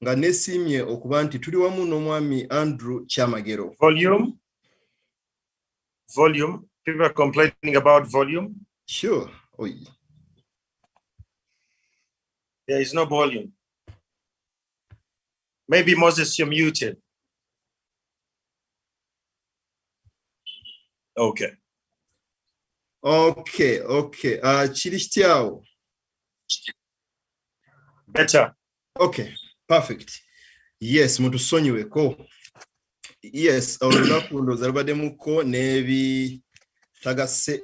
nga nesimye okuba nti tuli wamu n'omwami Andrew Kyamagero. Volume. People are complaining about volume. Sure. Oh, yeah. There is no volume. Maybe Moses, you're muted. Okay. Chiristiao. Better. Okay, perfect. Yes, mutusonyiweko. Yes, olunaku ndoza lubaddemu n'ebi tagasse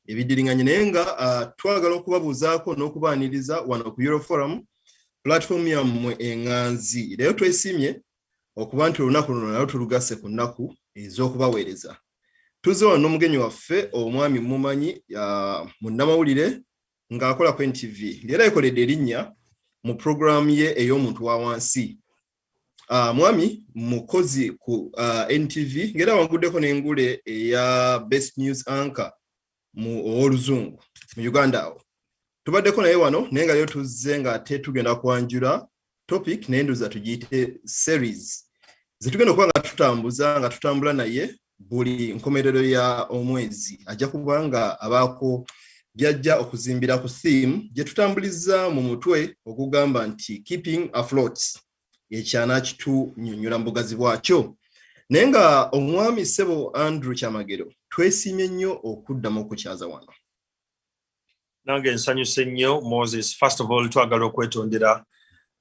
ebidiringanye naye nga twagala okubabuuzaako n'okubaaniriza wano ku Euroforum platform yammwe eŋŋanzi. Leero twesimye okuba nti olunaku luno nalwo tulugasse ku nnaku ez'okubaweereza. Tuzze wano n'omugenyi waffe omwami mumanyi munnamawulire ng'akola ku NTV. Leero akoledde erinnya mu programu ye ey'omuntu wa wansi. Mwami mukozi ku NTV ngera wanguddeko n'engule eya Best News Anchor mu oluzungu mu Uganda awo. Tubaddeko naye wano naye nga leero tuzze nga ate tugenda kwanjula topic n'enduza tugiyite series zetugenda okuba nga tutambula naye buli nkomerero ya omwezi ajja kuba nga abaako byajja okuzimbira ku theme gye tutambuliza mu mutwe okugamba nti keeping afloat ekyana kitunyonnyola mu bugazi bwakyo. Naye nga omwami ssebo Andrew Kyamagero twesimye nnyo okuddamu okukyaza wano. Nange nsanyuse nnyo Moses. First of all, twagala okwetondera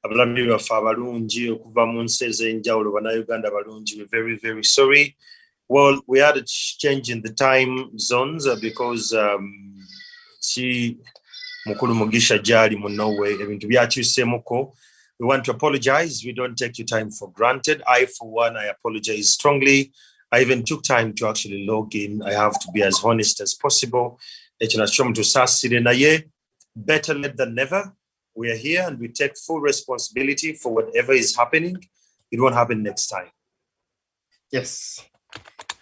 abalambi baffe abalungi okuva mu nsi ez'enjawulo bannayuganda balungi. We're very, very sorry. Well, we had a change in the time zones because mukulu mugisha jali mu Norway ebintu byakyusemuko. We want to apologize. We don't take your time for granted. I, for one, I apologize strongly. I even took time to actually log in. I have to be as honest as possible. Better late than never. We are here and we take full responsibility for whatever is happening. It won't happen next time. Yes.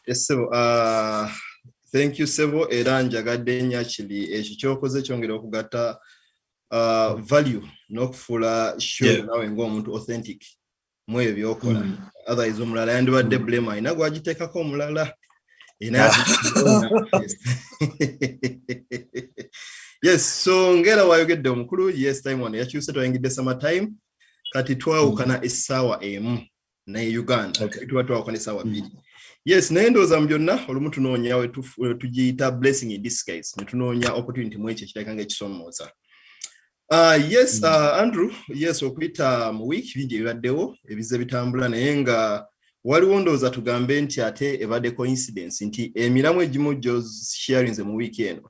Yes, so thank you, Sebo. Era njagadde nnyo actually ekikyokoze kyongera okugatta value n'okufula sure nawe ng'omuntu authentic mu ebyo byokola. Otherwise omulala yandibadde blame ayina gwagiteekako omulala. Yes, so ngera wayogedde omukulu. Yes, time wano yakyuse twayingidde summer time kati twawukana essaawa emu ne Uganda tuba twawukana essaawa bbiri. Yes, naye ndowooza mu byonna olumu tunoonya we tugiyita blessing in disguise ne tunoonya opportunity mu ekyo ekirabika ng'ekisoomooza. Yes, Andrew, yes, okuyita mu week bingi ebibaddewo ebizze bitambula naye nga waliwo ndowooza tugambe nti ate ebadde coincidence nti emiramu egimu gy'osharinze mu week eno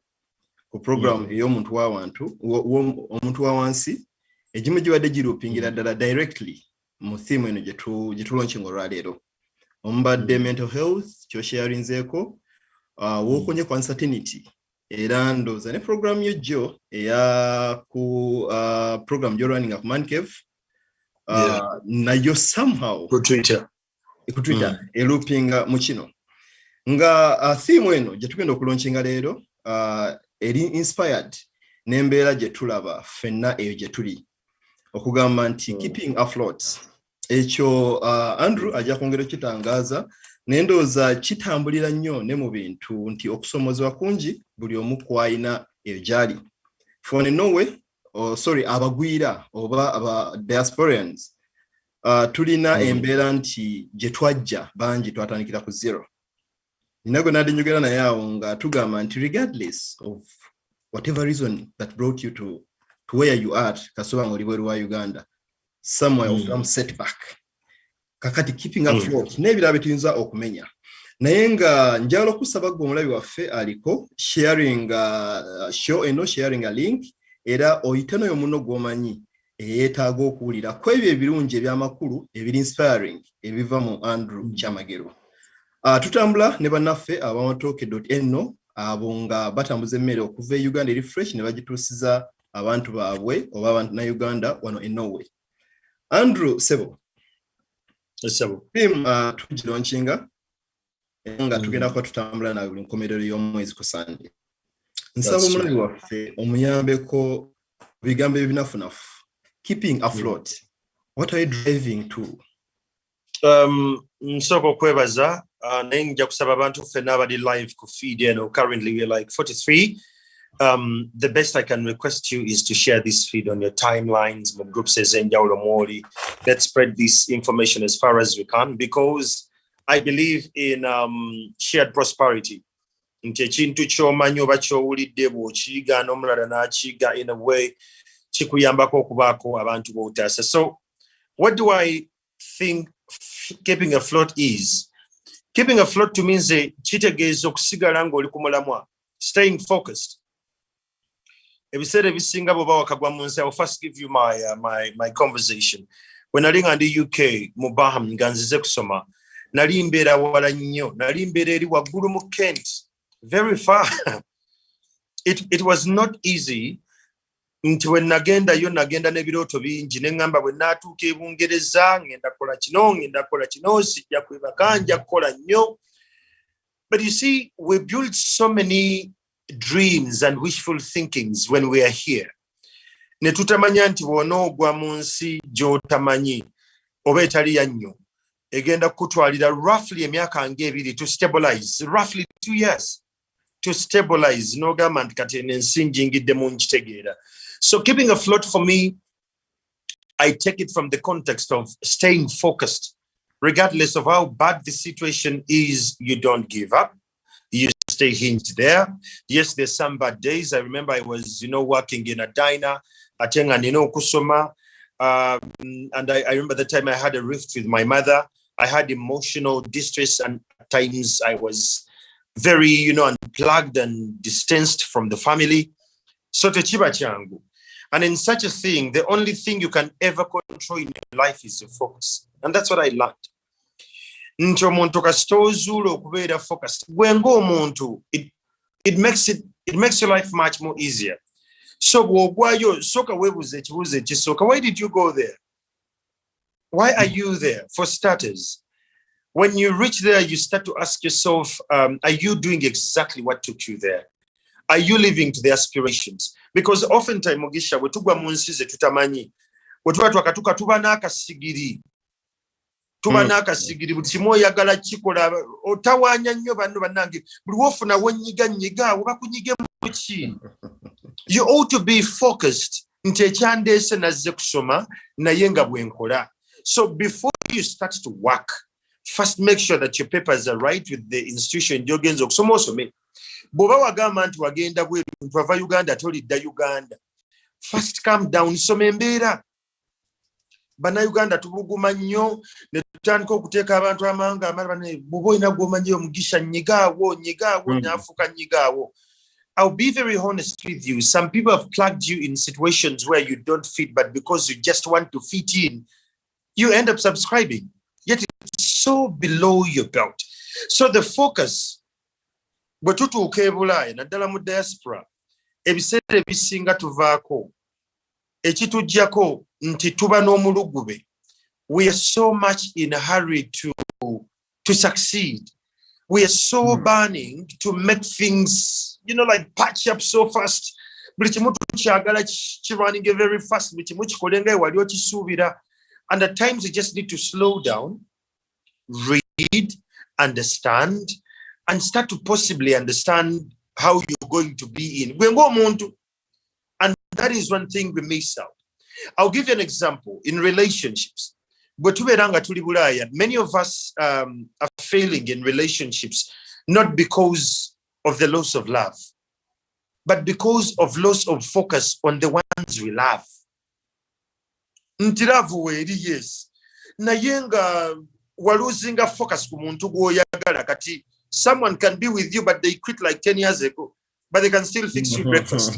ku program ey'omuntu omuntu wa wansi egimu gibadde giruupingira ddala directly mu theme eno gye tulonkinga olwaleero. Ombadde mental health kyosharinzeeko wookonye ku uncertainty era ndowooza ne program yo eya ku program gy'olwaninga ku Man Cave nayo somehow Ku Twitter eloopinga mu kino nga theme eno gye tugenda okulonkinga leero eri inspired n'embeera gye tulaba ffenna eyo gye tuli okugamba nti keeping afloat. Ekyo Andrew ajja kwongera okitangaaza naye ndowooza kitambulira nnyo ne mu bintu nti okusoomozebwa kungi buli omu kwayina eyo gyali. For Norway, abagwira oba aba diasporans tulina embeera nti gye twajja bangi twatandikira ku zero. Nina gwe nadde njogera naye awo nga tugamba nti regardless of whatever reason that brought you to where you are kasoba ng'oli bweru wa Uganda, somewhere of some setback kakati keeping afloat n'ebirala bye tuyinza okumenya naye nga njagala okusaba gwe omulabi waffe aliko sharing show eno sharing a link era oyite n'oyo munno gw'omanyi eyeetaaga okuwulira ku ebyo ebirungi eby'amakulu ebiri inspiring ebiva mu Andrew Kyamagero. Tutambula ne bannaffe abamatoke.no abo nga batambuza emmere okuva e Uganda eri fresh ne bagituusiza abantu baabwe oba abantu na Uganda wano e Norway. Andrew Sebo. Tugironkinga nga tugenda kuba tutambula na buli nkomerero y'omwezi ku Sunday. Nsaba omulabi waffe omuyambeko bigambo ebinafunafu keeping afloat What are you driving to? Nsoko kwebaza nenja kusaba abantu ffenna abali live ku feed eno. Currently we're like 43. The best I can request you is to share this feed on your timelines, my group says Mori. Let's spread this information as far as we can, because I believe in shared prosperity. Nchintu chomanyo bachowulidde bw'okiyiga n'omulala n'akiyiga, in a way kikuyambako okubaako abantu b'otaasa. So what do I think keeping afloat is? Keeping afloat to me is kitegeeza okusigala ng'oli ku mulamwa, staying focused. Ebiseera ebisinga bw'oba wakagwa mu nsi, I will first give you my conversation. When nali nga ndi UK mu Baham nga nzize kusoma, nali mbeera wala nnyo, nali mbeera eri waggulu mu Kent, very far. It was not easy. Nti we nagendayo nagenda n'ebirooto bingi ne ngamba bwe naatuuka e Bungereza ngenda kola kino sijja kwebaka nja kukola nnyo. But you see, we built so many dreams and wishful thinkings when we are here. Ne tutamanya nti bw'onoogwa mu nsi gy'otamanyi oba etali ya nnyo egenda kutwalira roughly emyaka ng'ebiri to stabilize, roughly 2 years to stabilize, n'ogamba nti kati ensi njingiddemu nkitegeera. So keeping afloat for me, I take it from the context of staying focused. Regardless of how bad the situation is, you don't give up. You stay hinged there. Yes, there's some bad days. I remember I was, working in a diner, atenga nino kusoma. And I remember the time I had a rift with my mother. I had emotional distress, and at times I was very, unplugged and distanced from the family. So techiba changu. And in such a thing, the only thing you can ever control in your life is your focus. And that's what I learned. Ncho muntu kasitozulo okubeera focused. Gwengo muntu, it makes your life much more easier. So bw'ogwayo soka webuze ekibuuzo ekisooka, why did you go there? Why are you there? For starters, when you reach there, you start to ask yourself, are you doing exactly what took you there? Are you living to the aspirations? Because oftentimes, Mugisha, we tugwa mu nsi ze tutamanyi, we tuba twakatuka tuba n'akasigiri. Tuba n'akasigiri, buli kimu oyagala kikola, otawaanya nnyo banno bannange, buli wofuna wonnyiga oba kunyigemu ki. You ought to be focused. Nti ekyandeese nazze kusoma naye nga bwenkola. So before you start to work, first make sure that your papers are right with the institution gy'ogenza okusoma osome. Bw'oba wagamba nti wagenda bweru nti wava Uganda tolidda Uganda, first calm down, soma embeera. Bannayuganda tubuguma nnyo ne tutandika okuteeka abantu amanga amala bw'oba olina gw'omanyi Mugisha nyigaawo naafuuka nyigaawo. I'll be very honest with you. Some people have plugged you in situations where you don't fit, but because you just want to fit in, you end up subscribing. Yet it's so below your belt. So the focus, bwe tutuuka e Bulaaya naddala mu diaspora, ebiseera ebisinga tuvaako, ekituggyako nti tuba n'omulugube. We are so much in a hurry to succeed. We are so burning to make things, like patch up so fast. Buli kimu tukyagala kirunning very fast. Buli kimu kikole nga wali okisuubira. And at times you just need to slow down, read, understand, and start to possibly understand how you're going to be in. And that is one thing we miss out. I'll give you an example. In relationships, many of us are failing in relationships, not because of the loss of love, but because of loss of focus on the ones we love. Yes. Nayenga waluzinga focus ku muntu gwoyagala kati. Someone can be with you, but they quit like 10 years ago, but they can still fix you breakfast.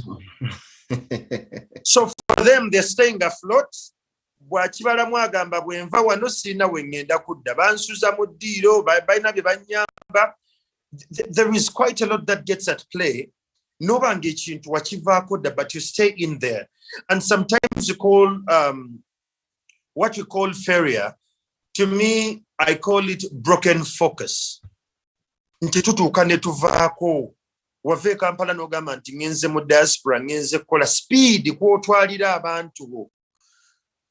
So for them, they're staying afloat. Bw'akibala mwagamba bwenva wano sina wengenda kudda bansuza mu ddiiro balina bye banyamba. There is quite a lot that gets at play. Nobanga ekintu wakivaako dda, but you stay in there. And sometimes you call what we call failure. To me, I call it broken focus. Nti tutuuka ne tuvaako. Wave Kampala n'ogamba nti ngenze mu diaspora, ngenze kukola speed kw'otwalira abantu bo.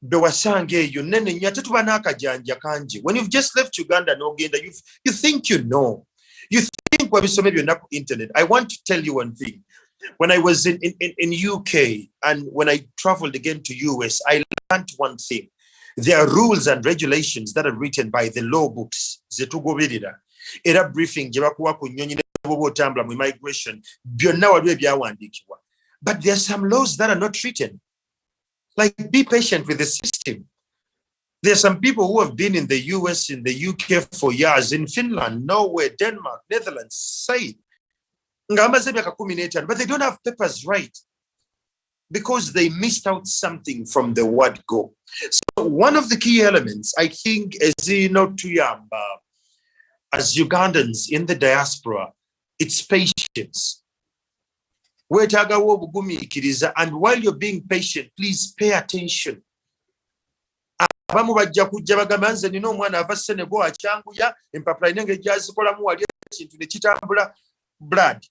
bewasange eyo nene nnyo ate tuba n'akajanja kangi. When you've just left Uganda n'ogenda, you think you know. You think wabisome byonna ku internet. I want to tell you one thing. When I was in UK and when I traveled again to US, I learned one thing. There are rules and regulations that are written by the law books. Zetugoberera. Era briefing gye bakuwa ku nnyonyi ne bw'oba otambula mu immigration byonna waliwo ebyawandiikibwa. But there are some laws that are not written. Like, be patient with the system. There are some people who have been in the US, in the UK for years, in Finland, Norway, Denmark, Netherlands, say, but they don't have papers right because they missed out something from the word go. So one of the key elements, I think, is tuyamba as Ugandans in the diaspora, it's patience. And while you're being patient, please pay attention. Abamu bajja kujja bagamba nze nina omwana ava Senegal acyanguya empapula ine ngeri gyazikolamu wali ekintu ne kitambula. Blood.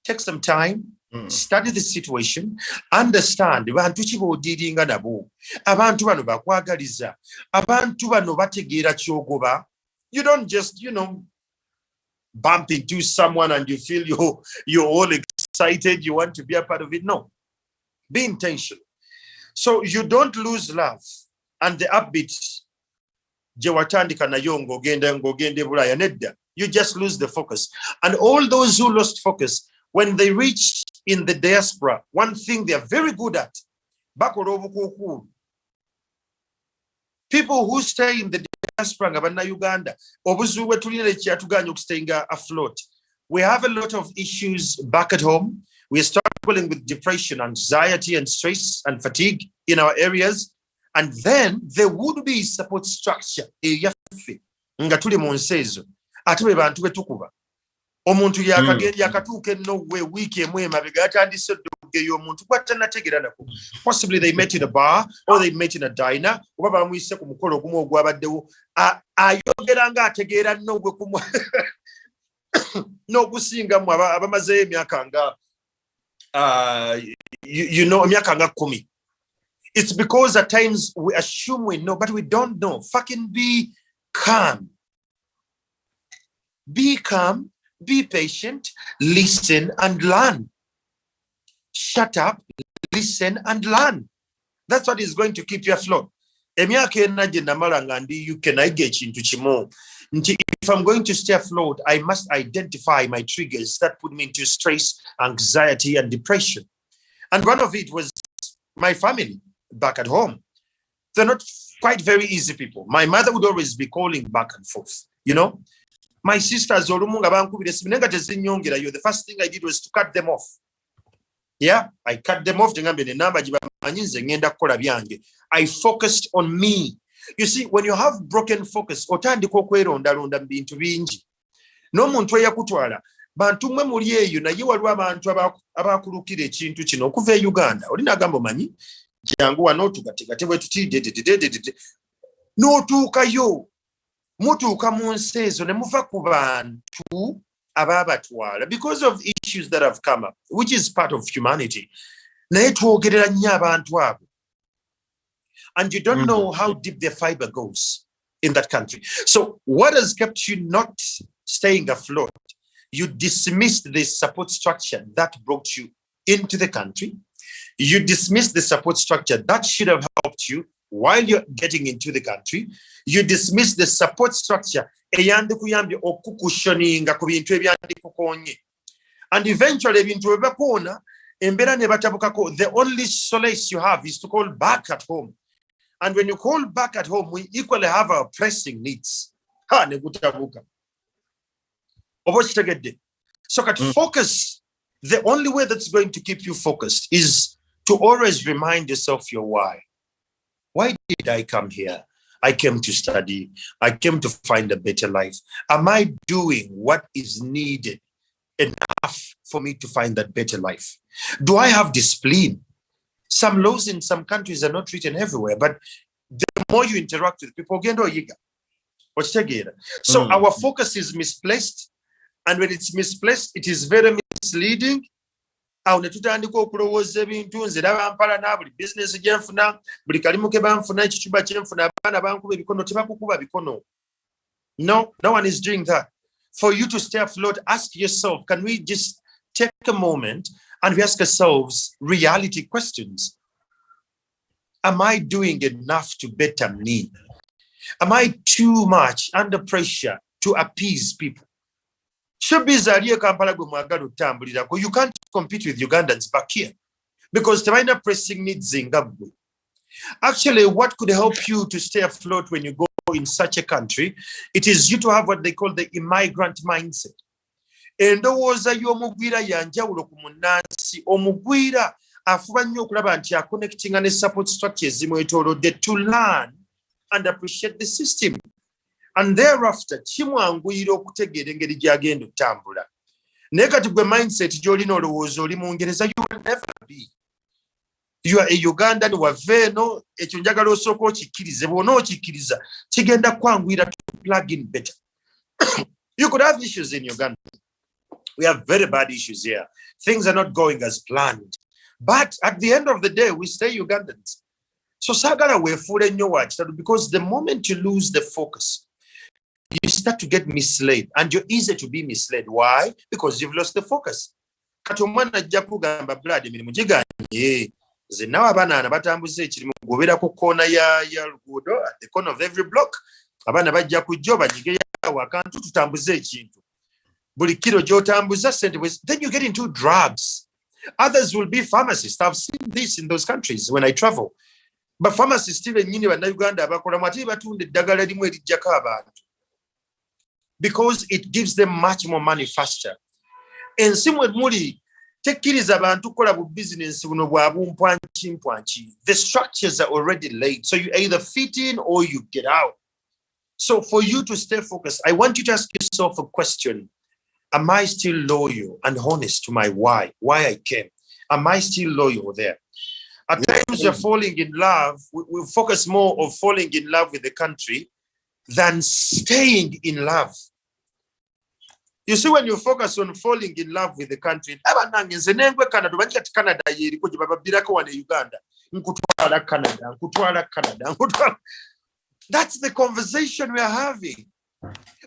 Take some time, study the situation, understand bantu ki boodiringa nabo. Abantu bano bakwagaliza. Abantu bano bategeera kyogoba. You don't just, bump into someone and you feel you're all excited, you want to be a part of it. No. Be intentional. So you don't lose love. And the upbeat, you just lose the focus. And all those who lost focus, when they reach in the diaspora, one thing they are very good at, people who stay in the diaspora, Uganda, afloat. We have a lot of issues back at home. We are struggling with depression, anxiety, and stress and fatigue in our areas. And then there would be support structure. Nga tuli mu nsi ezo ate bwe bantu betukuba omuntu yakatuuka ennowe wiiki emu emabega yatandise eddogeyo omuntu gwatanategeera nako. Possibly they met in a bar or they met in a diner oba bamuyise ku mukolo ogumu ogwabaddewo ayogera nga ategeera nnowe n'okusingamu abamazeyo emyaka nga emyaka nga 10. It's because at times we assume we know, but we don't know. Fucking be calm. Be calm, be patient, listen and learn. Shut up, listen and learn. That's what is going to keep you afloat. If I'm going to stay afloat, I must identify my triggers that put me into stress, anxiety, and depression. And one of it was my family back at home. They're not quite very easy people. My mother would always be calling back and forth, My sisters, the first thing I did was to cut them off. Yeah, I cut them off. I focused on me. You see, when you have broken focus, no muntu yakutwala bantu mwe muli eyo naye waliwo abantu abakulukira ekintu kino okuva e Uganda oli nagamba manyi jangu wano tugategate bwe tuti n'otuukayo mutuuka mu nsi ezo ne muva ku bantu ababatwala because of issues that have come up, which is part of humanity. Naye twogerera nnyo abantu abo. And you don't know how deep their fiber goes in that country. So what has kept you not staying afloat? You dismissed the support structure that brought you into the country. You dismissed the support structure that should have helped you while you're getting into the country. You dismissed the support structure and eventually the only solace you have is to call back at home. And when you call back at home, we equally have our pressing needs. So focus. The only way that's going to keep you focused is to always remind yourself your why. Why did I come here? I came to study. I came to find a better life. Am I doing what is needed enough for me to find that better life? Do I have discipline? Some laws in some countries are not written everywhere, but the more you interact with people, so our focus is misplaced. And when it's misplaced, it is very misleading. awo ne tutandika okulowooza ebintu nze nabampala na buli bizinesi gye nfuna buli kalimu ke banfuna ekicuba kye nfuna abaana bankuba ebikono tebakukuba bikono. No one is doing that. For you to stay afloat, ask yourself, can we just take a moment and we ask ourselves reality questions? Am I doing enough to better me? Am I too much under pressure to appease people? You can't compete with Ugandans back here because the pressing needs Zimbabwe. Actually, what could help you to stay afloat when you go in such a country, it is you to have what they call the immigrant mindset. Endowooza y'omugwira yanjawulo ku munnansi. Omugwira afuba nnyo okulaba nti aconnectinga ne support structures zimwetoolodde to learn and appreciate the system. And thereafter, kimwanguyira okutegeera engeri gy'agenda okutambula. Naye kati gwe mindset gy'olina olowooza oli mu Ngereza, you will never be. You are a Ugandan waveno, ekyo njagala osooka okikkirize. Bw'ona okikkiriza, kigenda kwanguyira to plug in better. You could have issues in Uganda. We have very bad issues here. Things are not going as planned. But at the end of the day, we stay Ugandans. So sagala wefuule nnyo wa kitalo, because the moment you lose the focus, you start to get misled, and you're easy to be misled. Why? Because you've lost the focus. Kati omwana ajja kugamba blood emirimu giganye. Ze nawe abaana batambuza ekirimu gobera ku koona ya luguudo, at the corner of every block. Abaana bajja kujja banyige yawo akantu tutambuze ekintu. Buli kiro gy'otambuza sente bwe. Then you get into drugs. Others will be pharmacists. I've seen this in those countries when I travel. But pharmacists still ennyini bannayuganda abakolamu ate batunda eddagala limu erijjako abantu. Because it gives them much more money faster. Ensi mwe muli tekkiriza abantu kukola bu business buno bwa bumpwanki. The structures are already laid. So you either fit in or you get out. So for you to stay focused, I want you to ask yourself a question. Am I still loyal and honest to my why I came? Am I still loyal there? At times you're falling in love. We focus more on falling in love with the country than staying in love. You see, when you focus on falling in love with the country, that's the conversation we are having.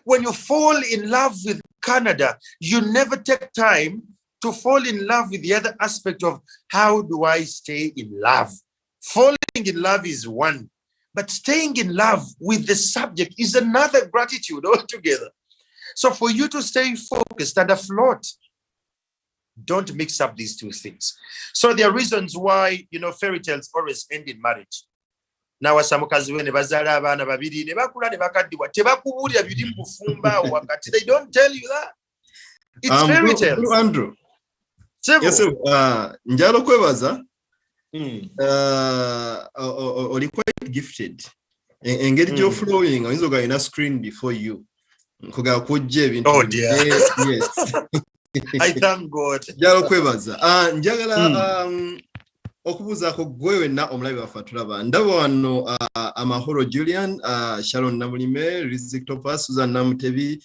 When you fall in love with Canada, you never take time to fall in love with the other aspect of how do I stay in love? Falling in love is one, but staying in love with the subject is another gratitude altogether. So for you to stay focused and afloat, don't mix up these two things. So there are reasons why, fairy tales always end in marriage. Nawasa mukazi we ne bazaala abaana babiri ne bakula ne bakaddiwa tebakubuulira biri mu bufumba wakati. They don't tell you that. It's fairy tales. Andrew. Yes, njalo kwebaza. Oli quite gifted. Engeri gyo flowing oyinza ogayina screen before you. Nkoga kujja ebintu. Oh dear. Yes. I thank God. Njalo kwebaza. Njagala okubuzaako gwe wenna omulabi waffe atulaba. Ndaba wano Amahoro Julian, Sharon Namulime, Riziki Topas, Susan Namutebi,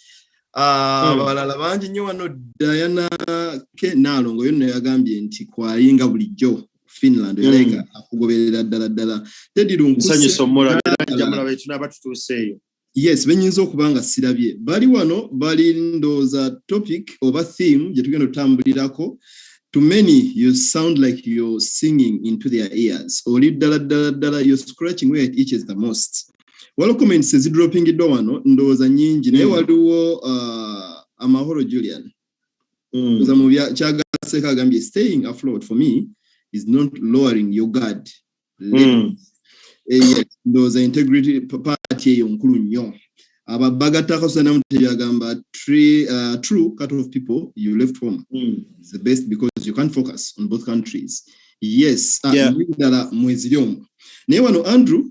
abalala bangi nnyo wano. Diana Nalongo yonna yagambye nti kwayinga bulijjo Finland yalenga akugoberera ddala. Teddy Runkuseyo. Yes, benyinza okuba nga sirabye. Bali wano bali ndooza topic oba theme gye tugenda otambulirako. To many, you sound like you're singing into their ears. Or you're scratching where it itches the most. Walo comments is dropping it down. Ndoza nyingi. Ne waliwo Amahoro Julian. Staying afloat for me is not lowering your guard. Yes, ndoza integrity party eyo nkulu nnyo. Ababagatako sana muteyagamba true cut off people you left home. It's the best because you can't focus on both countries. Yes, ndala mwezi lyomu. Naye wano Andrew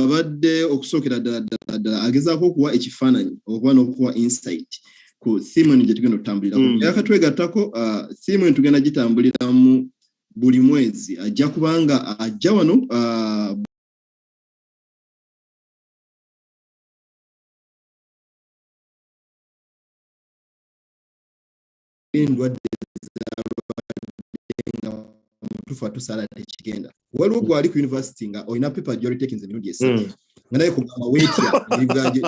badde okusookera ddala agezaako okuwa ekifaananyi okuba n'okuwa insight ku theme eno gye tugenda okutambulirako. Yakatwegattako theme eno tugenda gitambuliramu buli mwezi. Ajja kubanga ajja wano endwadde tufa tusala tekigenda waliwo gwali ku university nga olina paper gy'oli taking emirundi esatu nga naye kugamba wait ya ebiganje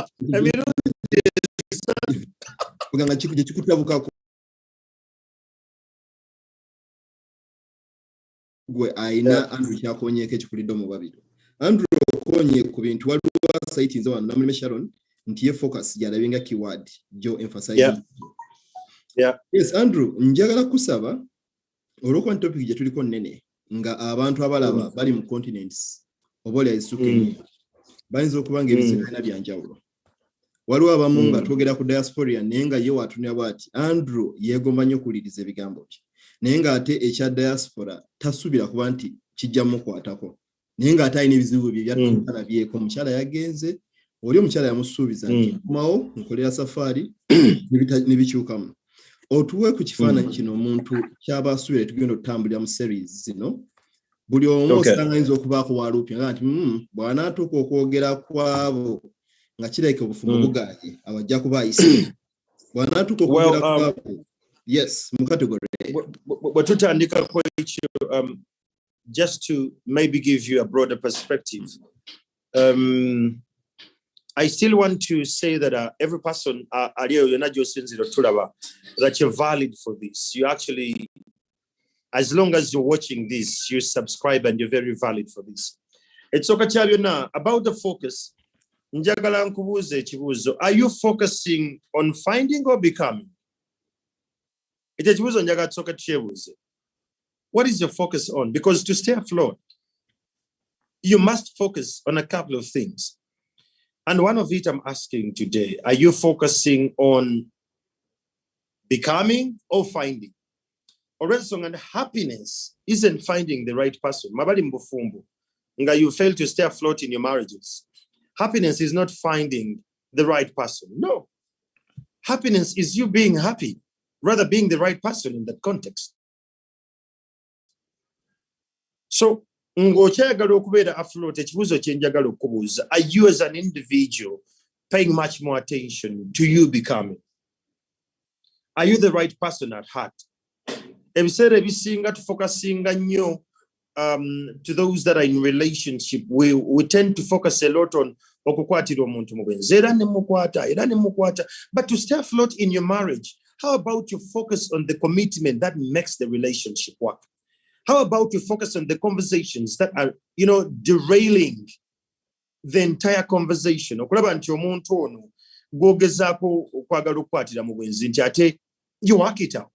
kugamba kikuje kikutabukako gwe ayina Andrew kyakonyeeko ekikulidde mu babiri Andrew okonye ku bintu waliwo site nze wano namulime Sharon nti ye focus gyalabinga keyword gyo emphasize yes Andrew njagala kusaba olw'okuba topic gye tuliko nnene nga abantu abalaba bali mu continents obola esukeni bayinza okuba nga ebizibu byonna byanjawulo waliwo abamu nga twogera ku diaspora naye nga ye watunira bw'ati Andrew yeegomba nnyo okuwuliriza ebigambo bye naye ng'ate ekya diaspora tasuubira kuba nti kijja mukwatako naye ng'ate alina ebizibu bye byatulabyeko omukyala yagenze oli omukyala yamusuubiza nti kumawo nkolera safaari ne bikyukamu otuwe ku kifaananyi kino omuntu kyaba asuubira tugenda okutambulira mu series zino buli omu osanga ayinza okubaako waluupya nga nti bw'anaatuuka okwogera kwabo nga kireke obufumu bugaaye abajja kuba ayise bw'anaatuuka okwogera kwabo yes mu category bwe tutandikako ekyo just to maybe give you a broader perspective I still want to say that every person that you're valid for this. You actually, as long as you're watching this, you subscribe and you're very valid for this. It's okay now about the focus. Are you focusing on finding or becoming? What is your focus on? Because to stay afloat, you must focus on a couple of things. And one of it I'm asking today, are you focusing on becoming or finding? And happiness isn't finding the right person. You fail to stay afloat in your marriages. Happiness is not finding the right person. No. Happiness is you being happy, rather being the right person in that context. So, are you as an individual paying much more attention to you becoming? Are you the right person at heart? Focusing to those that are in relationship, we tend to focus a lot on but to stay afloat in your marriage, how about you focus on the commitment that makes the relationship work? How about you focus on the conversations that are, derailing the entire conversation? You work it out.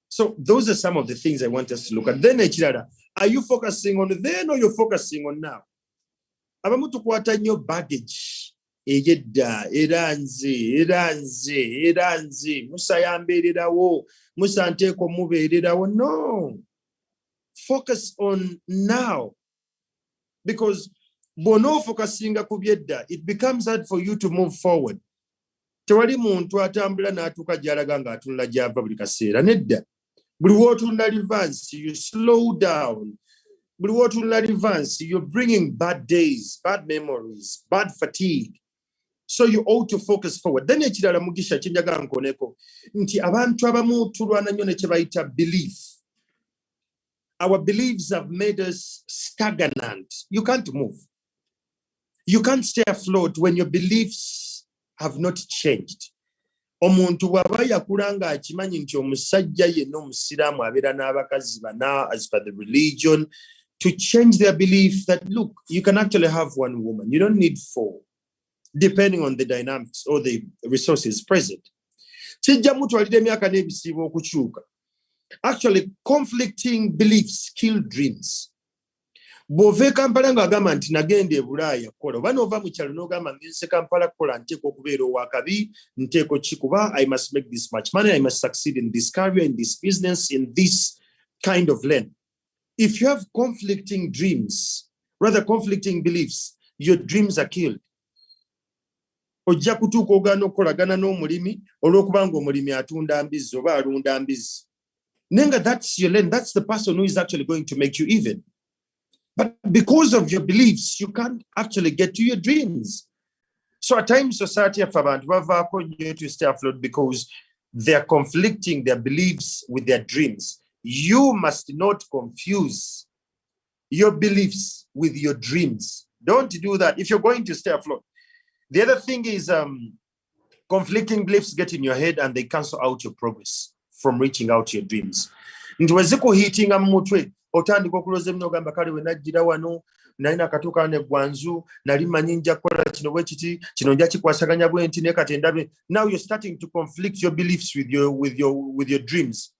So those are some of the things I want us to look at. Then, are you focusing on then or you're focusing on now? Baggage. No. Focus on now, because bono focusing kubyedda, it becomes hard for you to move forward. Tewali muntu atambula n'atuuka gy'alaga ng'atunula gy'ava buli kaseera nedda. Buli w'otunula advance, you slow down. Buli w'otunula advance, you're bringing bad days, bad memories, bad fatigue. So you ought to focus forward. Then ekirala mugisha kyenjagala nkoneko nti abantu abamu tulwana nnyo ne kye bayita belief. Our beliefs have made us stagnant. You can't move. You can't stay afloat when your beliefs have not changed. Omuntu bw'aba yakulanga akimanyi nti omusajja yenna omusiraamu abeera n'abakazi bana as per the religion, to change their belief that, look, you can actually have one woman. You don't need four, depending on the dynamics or the resources present. Kijja mutwalira emyaka n'ebisiibo okukyuka. Actually, conflicting beliefs kill dreams. Bw'ova Kampala ng'agamba nti nagenda e Bulaaya kola, oba n'ova mu kyalo n'ogamba ngenze Kampala kola nteekwa okubeera owakabi, nteekwa kikuba, I must make this much money, I must succeed in this career, in this business, in this kind of lane. If you have conflicting dreams, rather conflicting beliefs, your dreams are killed. Ojja kutuuka ogaana okukolagana n'omulimi olw'okubanga omulimi atunda mbizzi oba alunda mbizzi. Nenga, that's your lane. That's the person who is actually going to make you even. But because of your beliefs, you can't actually get to your dreams. So at times, society have to stay afloat because they're conflicting their beliefs with their dreams. you must not confuse your beliefs with your dreams. Don't do that if you're going to stay afloat. The other thing is conflicting beliefs get in your head and they cancel out your progress from reaching out to your dreams. Ntiwezeko hitinga mutwe otandika okuloza emino gamba kale we najjira wano nalina katuuka ne gwanzu nali manyi nja kukola kino bwe kiti kino nja kikwasaganya bwe nti ne kati ndabe. Now you're starting to conflict your beliefs with your dreams.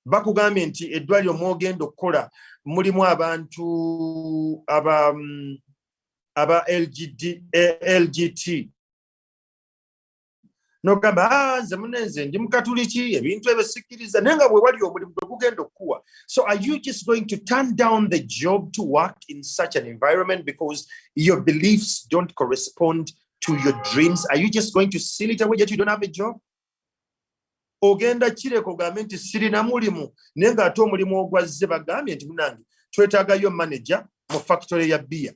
Bakugambye nti eddwaliro mwogenda okukola mulimu abantu aba LGT nogamba nze munenze ndi mukatuliki ebintu ebisikiriza naye nga bwe wali omulimu gwe gugenda okuwa. So are you just going to turn down the job to work in such an environment because your beliefs don't correspond to your dreams? Are you just going to seal it away yet you don't have a job? Ogenda kireko gambe nti sirina mulimu naye nga ate omulimu ogwazze bagambye nti munange twetaagayo manager mu factory ya beer.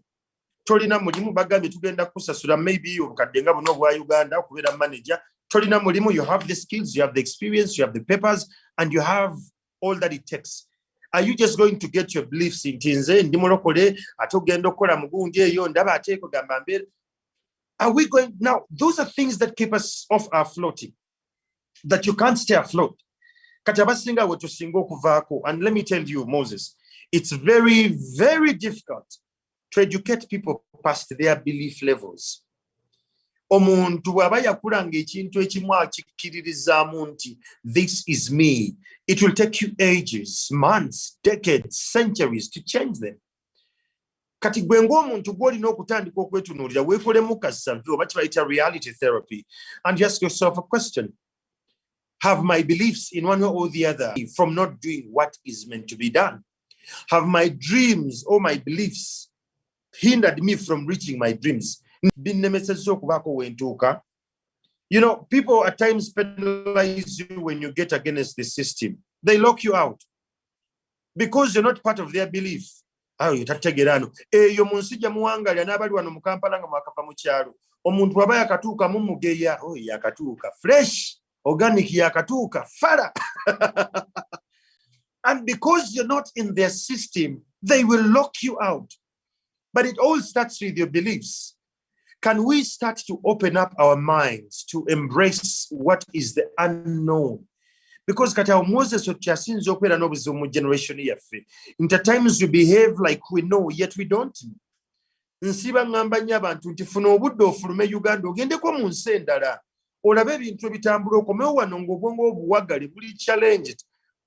Tolina mulimu bagambye tugenda kusasula maybe obukadde nga buno bwa Uganda okubeera manager. Tolina mulimu, you have the skills, you have the experience, you have the papers, and you have all that it takes. Are you just going to get your beliefs in nze ndi mulokole ate ogenda okukola mugundi eyo ndaba ateeko gamba mbeera? Are we going now? Those are things that keep us off our floating, that you can't stay afloat. Kati abasinga we tusinga okuvaako, and let me tell you, Moses, it's very, very difficult to educate people past their belief levels. Omuntu bw'aba yakulanga ekintu ekimu akikkiririzaamu nti this is me, it will take you ages, months, decades, centuries to change them. Kati gwe ng'omuntu gw'olina okutandika okwetunuulira weekolemu kasavu oba kibayita reality therapy, and you ask yourself a question. Have my beliefs in one way or the other from not doing what is meant to be done? Have my dreams or my beliefs hindered me from reaching my dreams? You know, people at times penalize you when you get against the system. They lock you out because you're not part of their belief. Omuntu aba yakatuuka mu mugeya, yakatuuka fresh, organic yakatuuka fara. And because you're not in their system, they will lock you out. But it all starts with your beliefs. Can we start to open up our minds to embrace what is the unknown? Because kata Moses otyasinze okwera n'obuzibu mu generation yaffe. At times we behave like we know, yet we don't. Nsiba ngamba nnyo abantu nti funa obudde ofulume Uganda ogendeko mu nsi endala. Olabe ebintu ebitambula okomewo wano ng'obwongo obuwagale buli challenged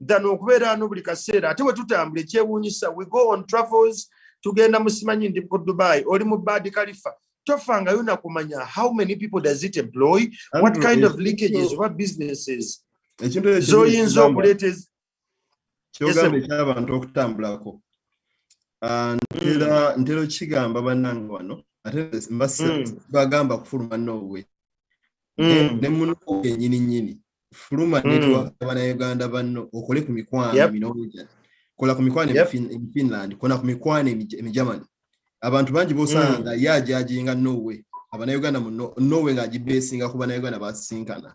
than okubeera ano buli kaseera. Ate we tutambula ekyewuunyisa, we go on travels, tugenda mu simanyi ndi ku Dubai, oli mu Bad Khalifa. Tofangayo na kumanya how many people does it employ, what kind of leakages, what businesses. Zoyinza okuleeteza kyogambe ky'abantu okutambulako. Ntera kigamba bannange wano ate bagamba kufuluma Norway. Ne munoke nyini fuluma netwa Uganda banno okole ku mikwano minooja. Kola ku mikwano in Finland, kola ku mikwano in Germany. Abantu bangi bosanga yajajinga Norway. Uganda mu Norway ngagibesinga ku Uganda basinkana.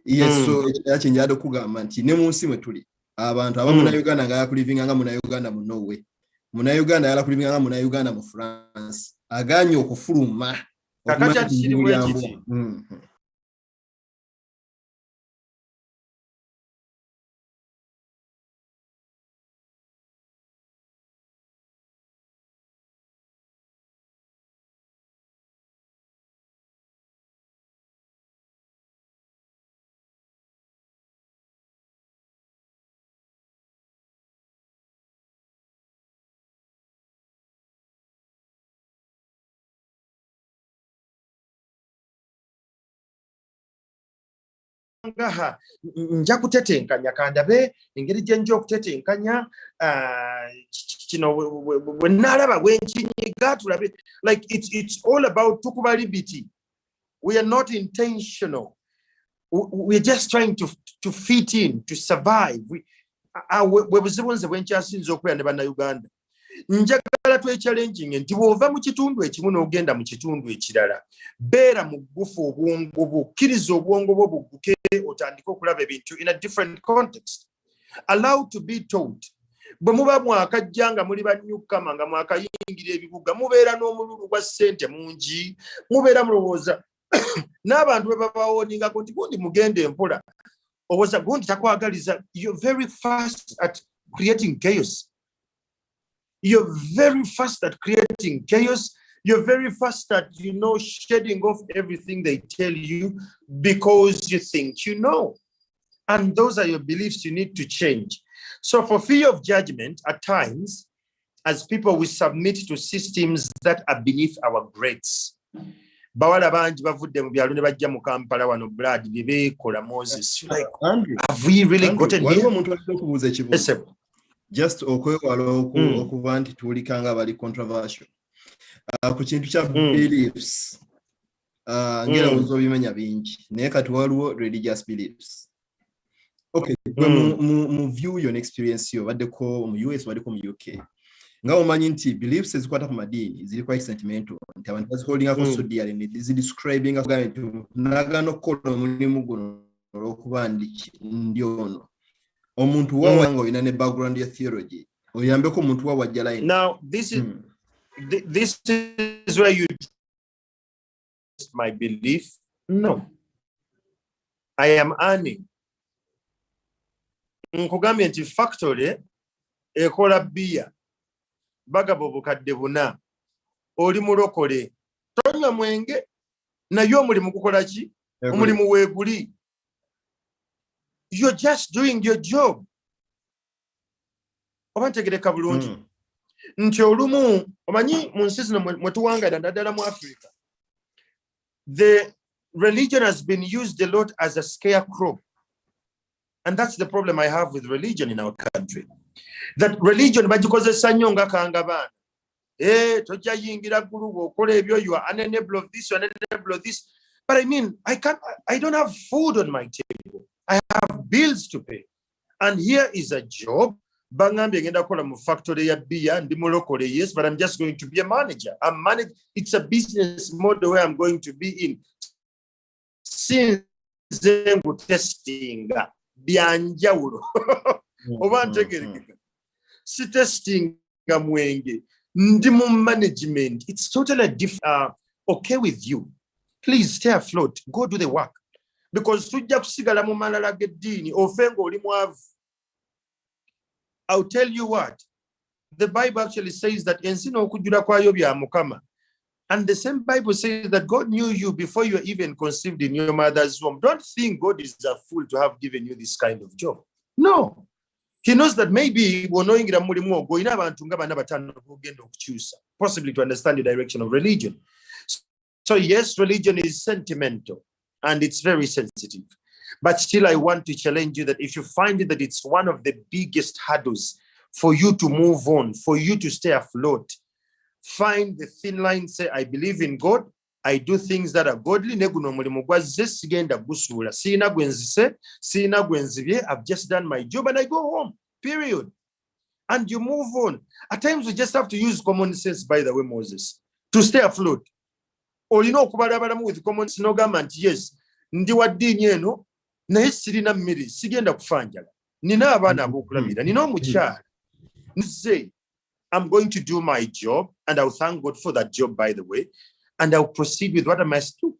Yes, so yakinjado kugamba nti ne munsi mwe tuli abantu abamu na Uganda nga yakulivinga nga mu Uganda mu Norway. Mu Uganda yala kulivinga nga mu Uganda mu France. Aganye okufuluma. Kakati kiri mwekiti. Ngaha nja kutetenkanya kandabe engeri gye nja okutetenkanya kino bwe nalaba bwenkinyiga tulabe like it's all about tukuba libiti. We are not intentional. We are just trying to fit in, to survive. We buzibu nze bwenkyasinza okubeera ne bannayuganda. Njagala twechallenging nti bw'ova mu kitundu ekimu n'ogenda mu kitundu ekirala, beera mugufu obwongo bwo, kkiriza obwongo bwo bugguke otandike okulaba ebintu in a different context. Allowed to be taught. Bwe muba mwakajja nga muli bannyukama nga mwakayingira ebibuga mubeera n'omululu gwa ssente mungi mubeera mulowooza n'abantu bwe babawoningako nti gundi mugende mpola owooza gundi takwagaliza. You're very fast at creating chaos. You're very fast at creating chaos. You're very fast at, shedding off everything they tell you because you think you know. And those are your beliefs you need to change. So for fear of judgment, at times, as people, we submit to systems that are beneath our grades. Bawala banji bavudde mu byalo ne bajja mu Kampala wano Brad bebeekola Moses. Like, have we really gotten here? Just okwewala okuba nti tuwulikanga bali controversial. Ku kintu kya beliefs. Ngera uzobimenya bingi. Naye kati waliwo religious beliefs. Okay, mu view your experience yo baddeko mu US baddeko mu UK. Nga omanyi nti beliefs ezikwata ku madini ziri quite sentimental. Nti abantu baziholdingako so dearly ne zidescribing ako nagana okukola omulimu guno olw'okuba ndi ono. Omuntu wawa nga olina ne background ya theology. Oyambeko omuntu wawa ajja line. Now, this is where you test my belief. No. I am earning. Nkugambye nti factory ekola bia bagabo bukadde buna oli mulokole tonywa mwenge nayo omulimu gukola ki omulimu weeguli. You're just doing your job. Obantegereka bulungi nti olumu omanyi mu nsi zino mwe tuwangala naddala mu Africa, the religion has been used a lot as a scarecrow. And that's the problem I have with religion in our country. That religion bagikozesa nnyo nga kanga baana. Tojja yingira ggulu bw'okola ebyo, you are unenable of this, you are unenable of this. But I mean, I don't have food on my table. I have bills to pay. And here is a job. Bangambye ngenda kukola mu factory ya beer, ndi mulokole, yes, but I'm just going to be a manager. It's a business model where I'm going to be in. Since ngu testing byanjawulo oba ntegerekeka si testing nga mwenge ndi mu management. It's totally different. Okay with you, please stay afloat, go do the work, because tujja kusigala mu malala g'eddiini ofe nga oli mwavu. I'll tell you what, the Bible actually says that ensi n'okujjula kwayo bya Mukama. And the same Bible says that God knew you before you were even conceived in your mother's womb. Don't think God is a fool to have given you this kind of job. No. He knows that maybe possibly to understand the direction of religion. So yes, religion is sentimental and it's very sensitive. But still, I want to challenge you that if you find that it's one of the biggest hurdles for you to move on, for you to stay afloat, find the thin line, say, I believe in God, I do things that are godly. I've just done my job and I go home, period. And you move on. At times we just have to use common sense, by the way, Moses, to stay afloat. Or with common sense, no government, yes. Ndi wa dini eno, naye sirina mmere, sigenda kufanjala. Nina abaana abokulamira, nina omukyala. Say, I'm going to do my job, and I'll thank God for that job, by the way, and I'll proceed with what I must do.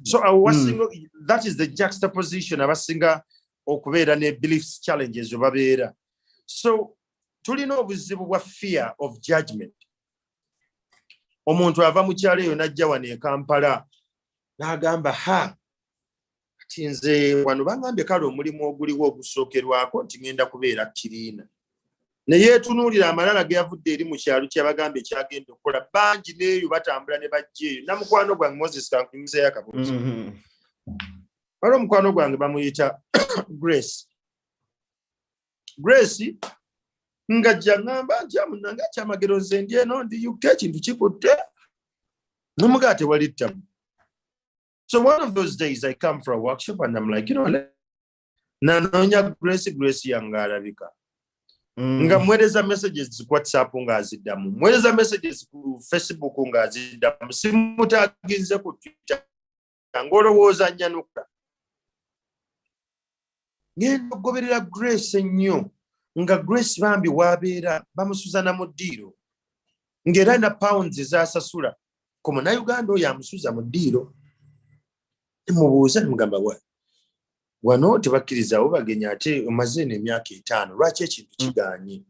So I was single, that is the juxtaposition of a singer okubeera ne beliefs challenges obabeera. So tulina obuzibu bwa fear of judgment. Omuntu ava mu kyalo eyo n'ajja wano e Kampala n'agamba ati nze wano bangambye kale omulimu oguliwo ogusookerwako nti ngenda kubeera kiriina. Ne yeetunuulira amalala ge yavudde eri mu kyalo ky'abagambye kyagenda okukola bangi n'eyo batambula ne bajja eyo. Namukwano gwange Moses kankunyumizeeyo akabuuzo. Waliwo omukwano gwange bamuyita Grace. Grace ngajja ngamba nti amunange Kyamagero nze ndi eno ndi UK ekintu kikutte n'omugaa tewali ttamu. So one of those days I come for a workshop and I'm like, nanoonya Grace yange alabika. Nga mwereza messages ku WhatsApp nga aziddamu, mwereza messages ku Facebook nga aziddamu, simutaginze ku Twitter ng'olowooza nnyanukula. ngenda okugoberera Grace ennyo nga Grace bambi wabeera bamusuzana mu ddiiro ng'era na pounds ezasasula ku Munnayuganda oyo amusuza mu ddiiro. Mubuuza mugamba wano tebakkirizawo bagenya ate omaze n'emyaka 5 lwaki ekintu kigaanye.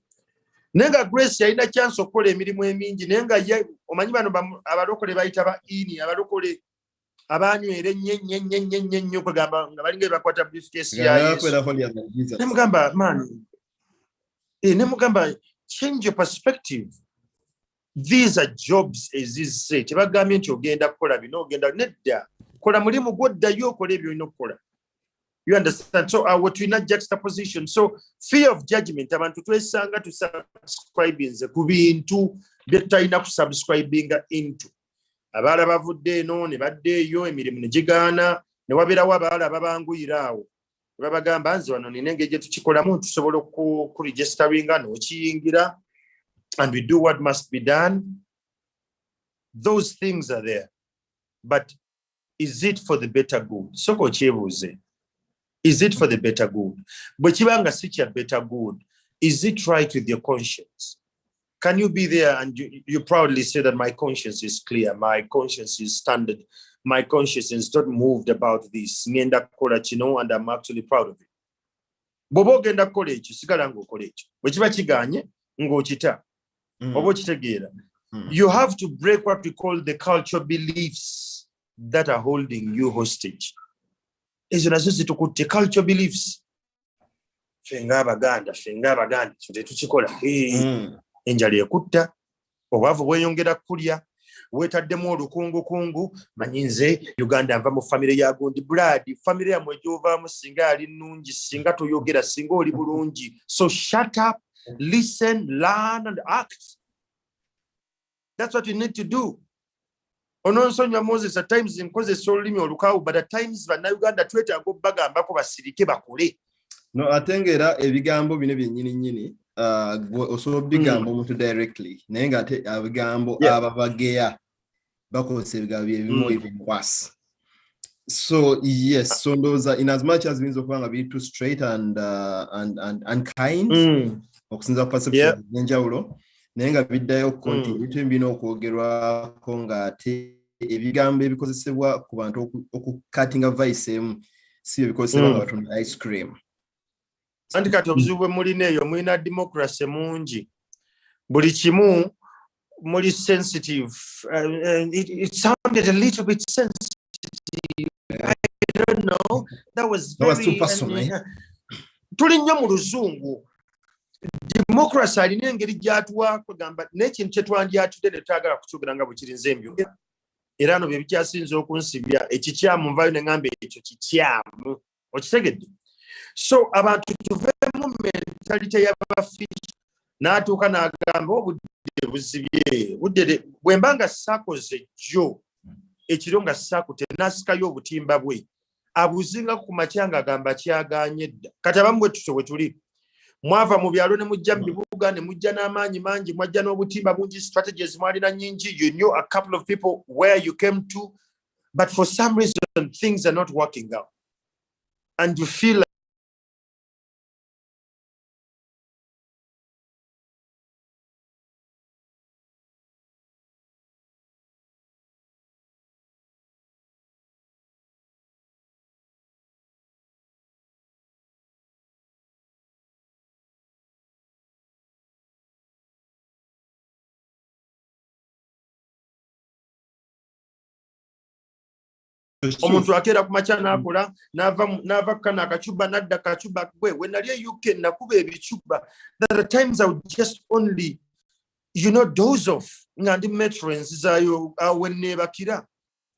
Naye nga Grace yalina chance okukola emirimu emingi naye nga omanyi bano abalokole bayita ba ini abalokole abanywera ennyo kugamba nga balinga bakwata briefcase ya Yesu. Nemugamba man, nemugamba change your perspective. These are jobs ezizise tebagambye nti ogenda kukola bino ogenda nedda kola mulimu gwoddayo okola ebyo olina okukola. You understand? So what we not juxtaposition. So fear of judgment. Abantu twesanga to subscribing ku bintu byetayina ku subscribing into. Abala bavudde no ne baddeyo emirimu ne gigaana ne wabeerawo abala babanguyiraawo. Babagamba nze wano nina engeri gye tukikolamu tusobola ku registeringa n'okiyingira and we do what must be done. Those things are there. But is it for the better good? Soko kyebuuze. Is it for the better good? But kibanga si kya better good. Is it right with your conscience? Can you be there and you proudly say that my conscience is clear, my conscience is standard, my conscience is not moved about this, ngenda kukola kino and I'm actually proud of it. Bobo genda kukola ekyo sigala ng'okola ekyo. Bwe kiba kiganye ng'okita. Oba okitegeera. You have to break what we call the cultural beliefs that are holding you hostage. Ezo nazo zitukutte cultural beliefs. Fenga abaganda tetukikola. Enjala ekutta, obwavu bweyongera kulya, weetaddemu olukungukungu, manyinze Uganda nva mu famire ya Gondi Blood, famire yamwe gy'ovaamu singa ali nnungi, singa toyogera, singa oli bulungi. So shut up, listen, learn and act. That's what you need to do. Ononsonyiwa Moses at times nkozesa olulimi olukaawu, but at times bannayuganda twetaaga obbagambako basirike bakole. No, atengera ebigambo bino byennyini osobola obigambo omuntu directly naye nga ate abigambo ababageya bakozesa ebigambo ebimu even worse. So yes, so those in as much as means of nga biri too straight and kind okusinza ku perception n'enjawulo naye nga biddayo content bitu bino okwogerwako nga ate ebigambo ebikozesebwa ku bantu okukatinga vice emu si byo bikozesebwa nga batunda ice cream. Anti kati obuzibu bwe mulina eyo mulina democracy mungi buli kimu muli sensitive. It sounded a little bit sensitive. I don't know. That was too personal. Tuli nnyo mu luzungu. Democracy alina engeri gy'atuwa kugamba n'ekintu kye twandyatudde ne twagala kukyogera nga bwe kiri nze mbyo. Era no bye bikyasinza okunsibya ekikyamu nvayo ne ngamba ekyo kikyamu. Okitegedde? So abantu tuvemu mentality y'abafish n'atuuka n'agamba obudde buzibye budde bwe mbanga saakoze jjo ekiro nga saakute n'asikayo obutimba bwe abuzinga ku makya ng'agamba kyaganye dda. Kati abamu bwe tutyo bwe tuli mwava mu byalo ne mujja mu bibuga ne mujja n'amaanyi mangi mwajja n'obutimba bungi strategies mwalina nyingi. You knew a couple of people where you came to, but for some reason things are not working out and you feel like omuntu akeera ku makya n'akola n'ava kana akacuba nadda kacuba gwe we nali e UK nakuba ebicuba. There are times I would just only doze off nga ndi metrons zaayo awe neebakira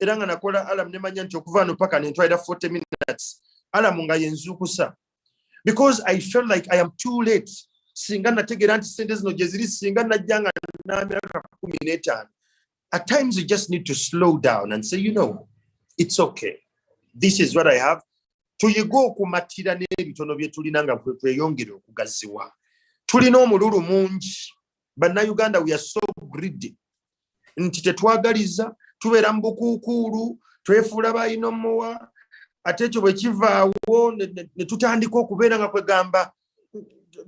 era nga nakola alarm ne manya nti okuva no paka ne ntwalira 40 minutes alarm nga yenzukusa because I felt like I am too late. Singa nategeera nti sente zino gye ziri singa najjanga n'amyaka 15. At times you just need to slow down and say, it's okay. This is what I have. Tuyigo okumatira n'ebitono bye tulina nga tweyongere okugaziwa. Tulina omululu mungi. Bannayuganda we are so greedy. Nti tetwagaliza, tubeera mu bukuukuulu, twefuula bayinomowa, ate ekyo bwe kivaawo ne tutandika okubeera nga kwegamba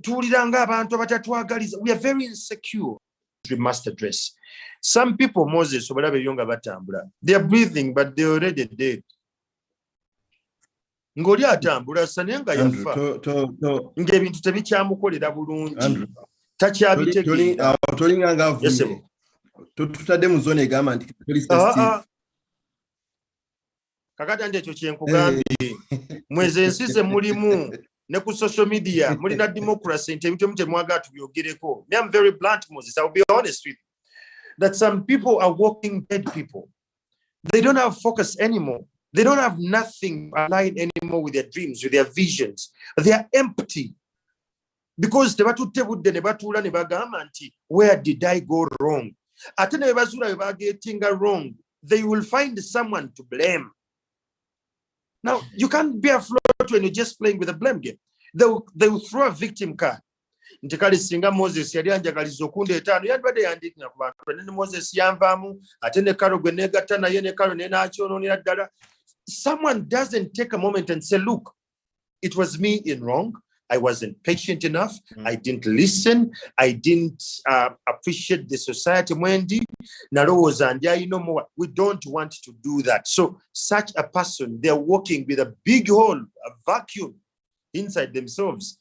tuwulira ng'abantu abatatwagaliza. We are very insecure. We must address. Some people, Moses, they are breathing, but they are already dead. Ngoli atambula sanenga yafa ng'ebintu tebikyamukolera bulungi takyabitegeera tolinga avunye tutadde mu zone egamba nti kakati andi ekyo kyenkugambye mweze ensi ze mulimu ne ku social media mulina democracy nti ebintu temwagala tubyogereko. Me, I'm very blunt, Moses. I'll be honest with you that some people are walking dead people. They don't have focus anymore. They don't have nothing aligned anymore with their dreams, with their visions. They are empty. Because where did I go wrong? Wrong. They will find someone to blame. Now, you can't be AFLOAT when you're just playing with a blame game. They will throw a victim card. Ntikali singa Moses yali anjagaliza okundi etaano yandibadde yandiikira ku bantu ne Moses yanvaamu ate ne Karo gwe negatta naye ne Karo ne naakyonoonera ddala. Someone doesn't take a moment and say, look, it was me in wrong. I wasn't patient enough. I didn't listen. I didn't appreciate the society. Mwendi nalowooza ndi ayina omuwa. We don't want to do that. So such a person, they're walking with a big hole, a vacuum inside themselves.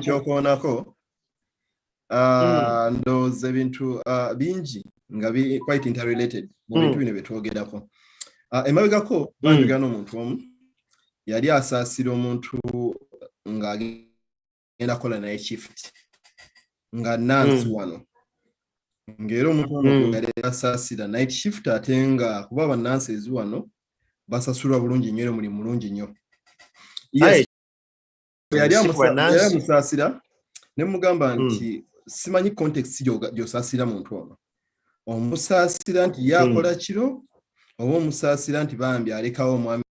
Kyokoonako ndowooza ebintu bingi nga quite interrelated mu bintu bino bye twogerako. Emabegako banjogera n'omuntu omu yali asaasira omuntu ng'agenda kola naye shift nga nansi wano ng'era omuntu omu yali asaasira night shift ate nga kuba bannansi ezi wano basasulwa bulungi nnyo era mulimu mulungi nnyo. Yali amusaasira ne mugamba nti simanyi context gy'osaasira muntu ono. Omusaasira nti yakola kiro oba omusaasira nti bambi alekawo omwami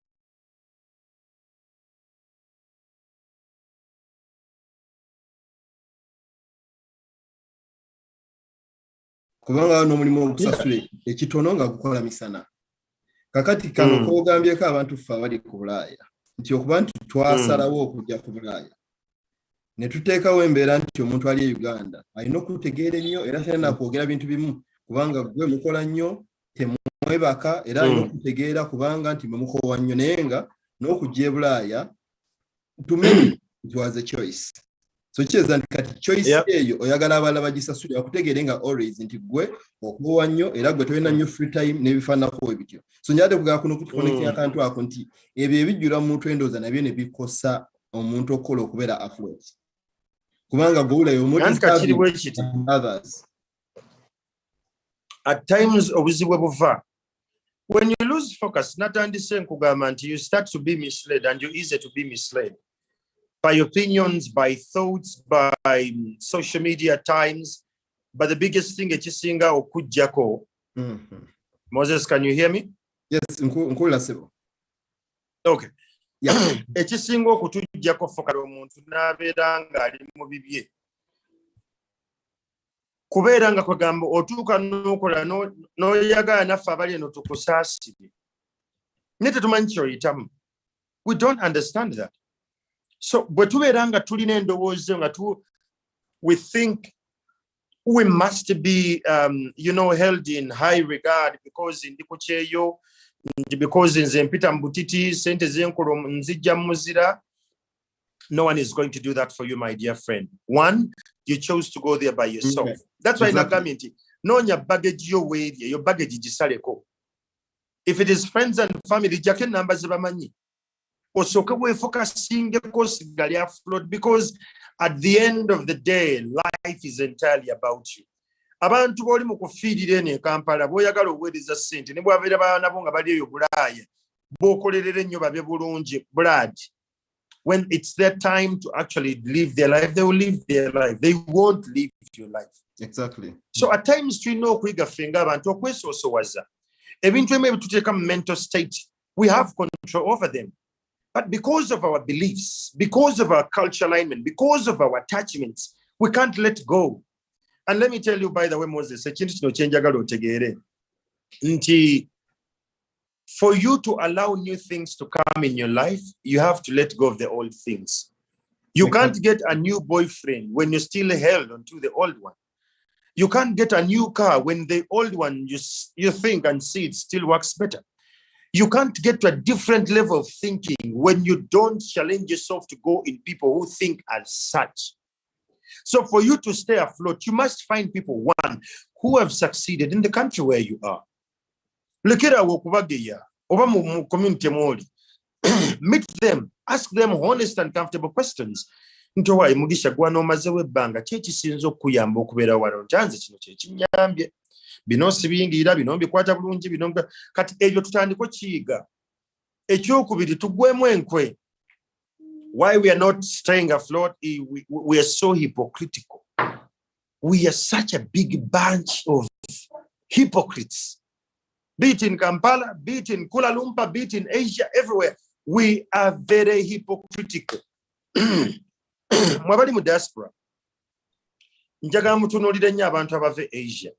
kubanga n'omulimu okusasula ekitono nga gukola misana. Kakati kano kogambyeko abantu ffe abali ku Bulaaya nti okuba nti twasalawo okujja ku Bulaaya ne tuteekawo embeera nti omuntu ali e Uganda alina okutegeera ennyo era talina kwogera bintu bimu kubanga gwe mukola nnyo temwebaka era alina okutegeera kubanga nti mukoowa nnyo naye nga n'okujja e Bulaaya tumenye it was a choice. So kyeza nti kati choice eyo oyagala abalala bagisasulira okutegeere nga always nti gwe okoowa nnyo era gwe tolina nnyo free time n'ebifaanako ebityo. So njadde kugala kuno kutukonekera akantu ako nti ebyo ebijjula mu muntu endowooza nabyo ne bikosa omuntu okukola okubeera AFLOAT. Kubanga gwewulayo others. At times obuzibu buva. When you lose focus, natandise nkugamba nti you start to be misled and you're easy to be misled by opinions, by thoughts, by social media times. But the biggest thing ekisinga okujjako. Moses, can you hear me? Yes, nkulira sebo. Okay. Yeah. Ekisinga okutujjako fokala omuntu n'abeera ng'ali mu bibye. Kubeera nga kwegamba otuuka n'okola n'oyagala naffe abali eno tukusaasire. Ne tetumanyi kyoyitamu. We don't understand that. So bwe tubeera nga tulina endowooza nga we think we must be held in high regard because ndi ku kyeyo, because nze mpita mu butiti sente zenkola nzijja muzira. No one is going to do that for you, my dear friend. One, you chose to go there by yourself. That's why nagambye nti noonya baggage yo weerye, your baggage gisaleko. If it is friends and family, jjako ennamba ze bamanyi. Osooke weefocusingeko sigali AFLOAT, because at the end of the day, life is entirely about you. Abantu b'oli mu kufiirira eno e Kampala b'oyagala obuweereza ssente ne bw'abeera baana bo nga bali eyo Bulaaya b'okolerera ennyo babe bulungi blood. When it's their time to actually live their life, they will live their life. They won't live your life. Exactly. So at times we know okuyiga ffe ng'abantu okwesoosowaza ebintu ebimu ebituteeka mu mental state, we have control over them. But because of our beliefs, because of our cultural alignment, because of our attachments, we can't let go. And let me tell you, by the way, Moses, ekintu kino kye njagala otegeere nti For you to allow new things to come in your life, you have to let go of the old things. You can't get a new boyfriend when you're still held onto the old one. You can't get a new car when the old one you think and see it still works better. You can't get to a different level of thinking when you don't challenge yourself to go in people who think as such. So for you to stay afloat, you must find people, one, who have succeeded in the country where you are. Lekera wokubageya oba mu community moli. Meet them, ask them honest and comfortable questions. Ntowa emugisha gwana omaze webbanga kyekisinza okuyamba okubeera wano ntanze kino kyekinyambye bino sibiyingira bino mbikwata bulungi bino kati ebyo tutandiko kiyiga ekyokubiri tugwemu enkwe. Why we are not staying afloat, we are so hypocritical. We are such a big bunch of hypocrites. Be it in Kampala, be it in Kuala Lumpur, be it in Asia, everywhere. We are very hypocritical. Mwabali mu diaspora. Njagala mutunuulire nnyo abantu abava Asia.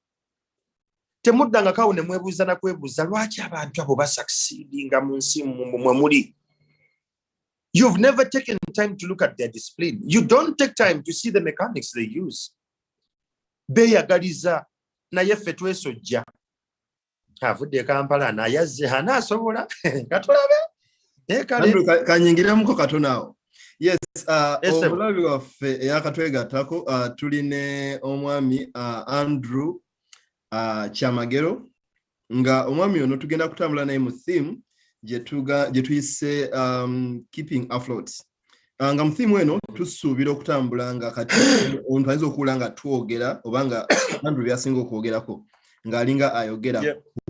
Temuddanga kawo ne mwebuuza na kwebuuza lwaki abantu abo basucceedinga mu nsi mwe muli. You've never taken time to look at their discipline. You don't take time to see the mechanics they use. Beeyagaliza naye ffe twesojja. Avudde Kampala n'ayazze anaasobola katulabe. Kanyingiramuko katonaawo. Yes, omulabi waffe eyakatwegattako tuline omwami Andrew Kyamagero nga omwami ono tugenda kutambula naye mu theme gye tuyise keeping afloat. Nga mu theme eno tusuubira okutambula nga kati omuntu ayinza okuwula nga twogera oba nga Andrew byasinga okwogerako ng'alinga ayogera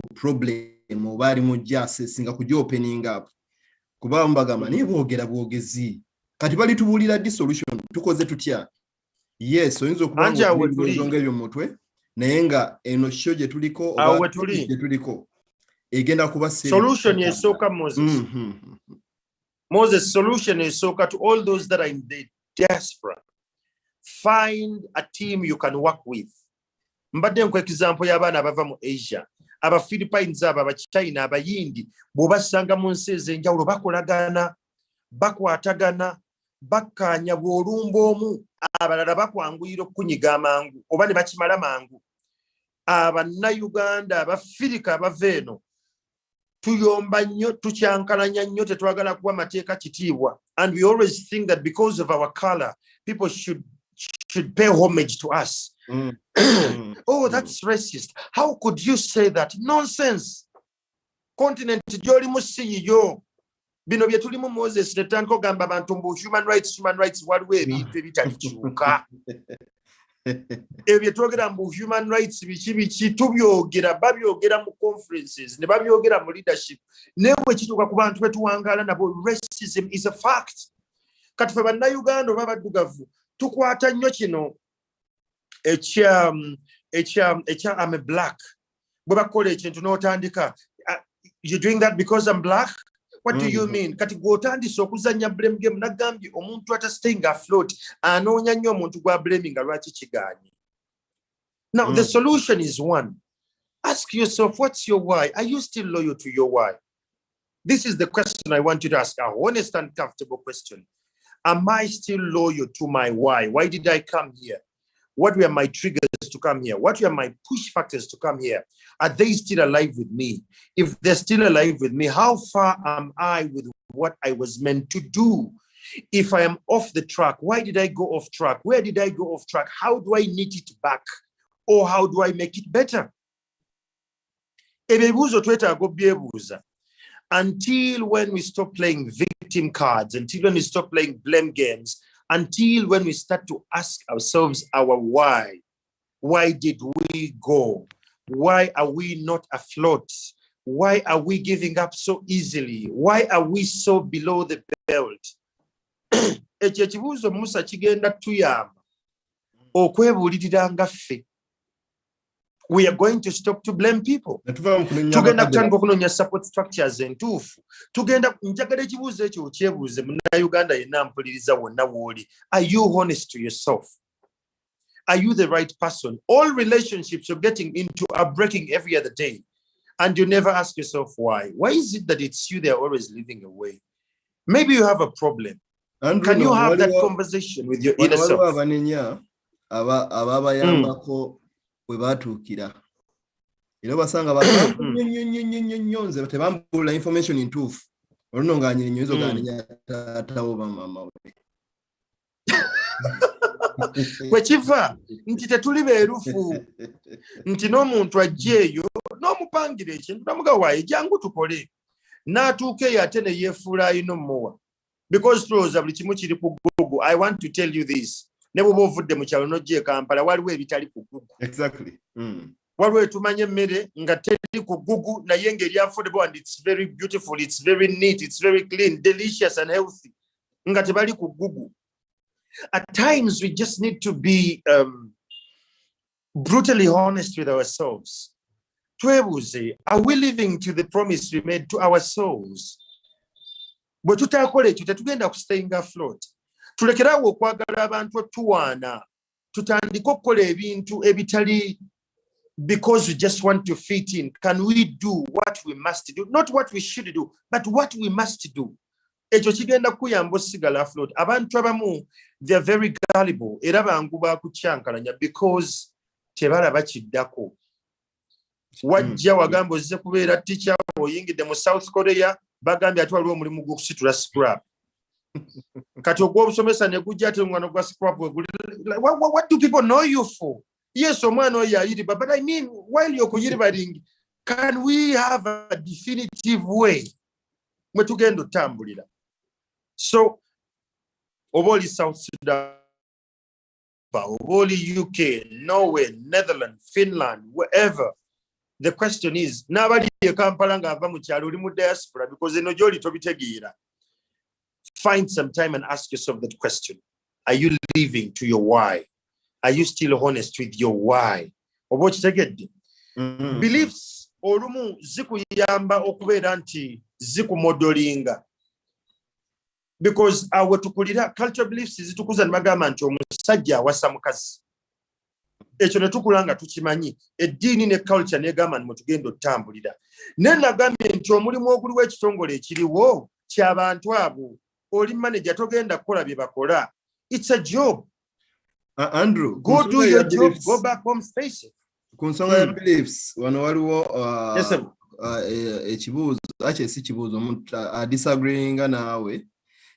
ku problem oba ali mu jase singa kujja opening up. Kuba mbagamba naye boogera bwogezi. Kati bali tubuulira di solution tukoze tutya. Yes, oyinza okuba nga ebyo mutwe naye nga eno show gye tuliko oba gye tuliko egenda kuba solution yesooka Moses. Moses, solution yesooka to all those that are in the diaspora. Find a team you can work with. Mbadde nkwe example y'abaana abava mu Asia, aba Philippines, aba China, abayindi bw'obasanga mu nsi ez'enjawulo bakolagana, bakwatagana, bakkaanya bw'olumba omu, abalala bakwanguyira okunyiga amangu oba ne bakimala mangu. Abannayuganda, Abafirika abava eno tuyomba nnyo, tukyankalanya nnyo, tetwagala kuwa mateeka kitiibwa. And we always think that because of our color, people should pay homage to us. Oh, that's racist. How could you say that? Nonsense. Continent gy'olimu si yiyo. Bino bye tulimu Moses netandika ogamba abantu mbu human rights waliwo ebintu ebitalikyuka. Ebyo bye twogera mbu human rights biki tubyogera, babyogera mu conferences ne babyogera mu leadership. Naye bwe kituuka ku bantu betuwangaala nabo, racism is a fact. Kati ffe bannayuganda oba baddugavu tukwata nnyo kino ekya I'm a black. Bwe bakola ekintu n'otandika, you're doing that because I'm black? What do you mean? Kati gw'otandise okuzannya blame game nagambye omuntu atastaying afloat anoonya nnyo omuntu gwa blaming lwaki kigaanye. Now the solution is one. Ask yourself, what's your why? Are you still loyal to your why? This is the question I want you to ask, a honest and comfortable question. Am I still loyal to my why? Why did I come here? What were my triggers to come here? What were my push factors to come here? Are they still alive with me? If they're still alive with me, how far am I with what I was meant to do? If I am off the track, why did I go off track? Where did I go off track? How do I knit it back? Or how do I make it better? Until when we stop playing victim cards, until when we stop playing blame games, until when we start to ask ourselves our why. Why did we go? Why are we not afloat? Why are we giving up so easily? Why are we so below the belt? Ekyo ekibuuzo Musa kigenda tuyamba okwebuulirira nga ffe. We are going to stop to blame people. Tugenda kutandika okunoonya support structures entuufu. Tugenda njagala ekibuuzo ekyo okyebuuze munnayuganda yenna mpuliriza wonna w'oli. Are you honest to yourself? Are you the right person? All relationships you're getting into are breaking every other day. and you never ask yourself why. Why is it that it's you they're always living away? Maybe you have a problem. Andrew, can you have that conversation with your inner self? Era basanga nyonze tebambula information intuufu olino ng'anyira ennyo ganenya taatawo bamama we kwekiva nti tetuli beerufu nti n'omuntu ajja eyo n'omupangira ekintu namuga waaye jangu tukole n'atuuka eyo ate ne yeefuula alina omuwa because tulowooza buli kimu kiri ku Google. I want to tell you this, ne bw'oba ovudde mu kyalo n'ojja e Kampala waliwo ebitali ku Google. Exactly. Waliwo tumanye emmere nga teri ku Google naye ng'eri affordable and it's very beautiful, it's very neat, it's very clean, delicious and healthy nga tebali ku Google. At times we just need to be brutally honest with ourselves. Twebuuze, are we living to the promise we made to our souls? Bwe tutakola ekyo tetugenda kustayinga afloat. Tulekeraawo okwagala abantu otuwaana tutandike okukola ebintu ebitali because we just want to fit in. Can we do what we must do? Not what we should do, but what we must do. Ekyo kigenda kuyamba osigala afloat. Abantu abamu, they are very gullible era bangu bakukyankalanya because tebalaba kiddako. Wajja wagamba ozze kubeera teacher oyingidde mu South Korea bagambye ati waliwo omulimu gw'okusitula scrap. Kati ogw'obusomesa ne gujja ate omwana gwa scrap what do people know you for? Yes, omwana oyo ayiriba, but I mean, while you're kuyiribaling, can we have a definitive way mwe tugenda otambulira? So oboli South Sudan, oboli UK, Norway, Netherlands, Finland, wherever, the question is, n'abali e Kampala ng'ava mu kyalo oli mu diaspora because eno gy'oli tobitegeera. Find some time and ask yourself that question. Are you living to your why? Are you still honest with your why? Oba okitegedde? Beliefs olumu zikuyamba okubeera nti zikumodelinga. Because awe tukulira cultural beliefs zitukuza ne bagamba nti omusajja awasa mukazi. Ekyo ne tukulanga tukimanyi. Eddiini ne culture negamba nti mutugenda otambulira. Ne nagambye nti omulimu oguliwo ekitongole ekiriwo ky'abantu abo. Oli manager togenda kukola bye bakola. It's a job. Andrew, go do your job, go back home, face it. Kunsonga ya beliefs wano waliwo ekibuuzo ate si kibuuzo omuntu disagreeing naawe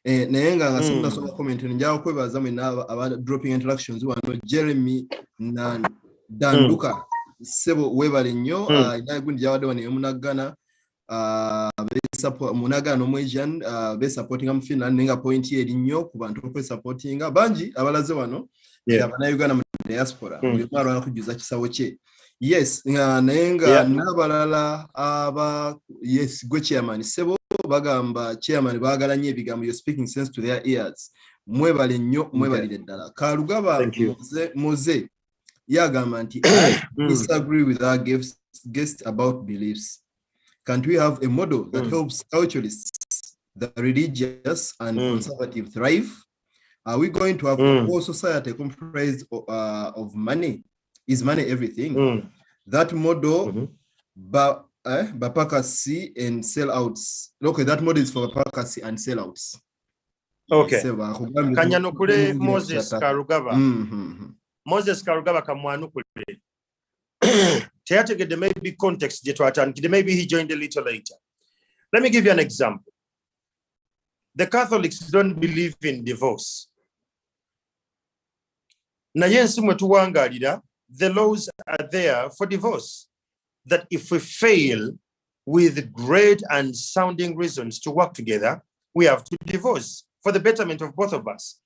naye nga sinasoma comment njawo kwebaza mwena aba dropping interactions wano Jeremy na Danduka sebo webale nnyo gundi jawadde wano emunagana munagana n'omwejan supporting am Finland nenga point eri nnyo ku bantu okwe supportinga bangi abalaze wano Uganda mu diaspora buli mara kujuza kisawo kye. Yes, nayenga nabalala aba yes go chairman sebo bagamba chairman bagalanye ebigambo, you're speaking sense to their ears. Mwebale nnyo mwebalire ddala. Kalugaba muze yagamba nti I disagree with our guest about beliefs. Can't we have a model that helps culturalists, the religious and conservative thrive? Are we going to have a whole society comprised of money? Is money everything? That model, Bapakasi and sellouts. Okay, that model is for Bapakasi and sellouts. Okay. Kanyanukule Moses Karugaba. Moses Karugaba kamwanukule. There may be context, maybe he joined a little later. Let me give you an example. The Catholics don't believe in divorce. The laws are there for divorce. That if we fail with great and sounding reasons to work together, we have to divorce for the betterment of both of us.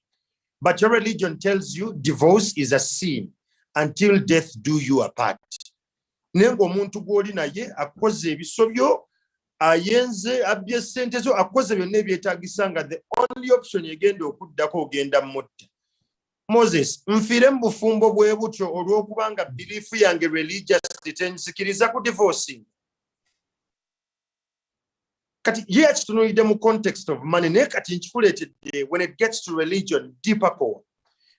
But your religion tells you divorce is a sin until death do you apart. Nengo omuntu gw'oli naye akoze ebisobyo ayenze abye sente zo akoze byonna ebyetaagisa nga the only option egenda okuddako ogenda mutta. Moses, nfiire mu bufumbo bwe butyo olw'okubanga belief yange religious tenzikiriza ku divorcing. Kati ye akitunuulidde mu context of money naye kati nkikuleetedde when it gets to religion deeper core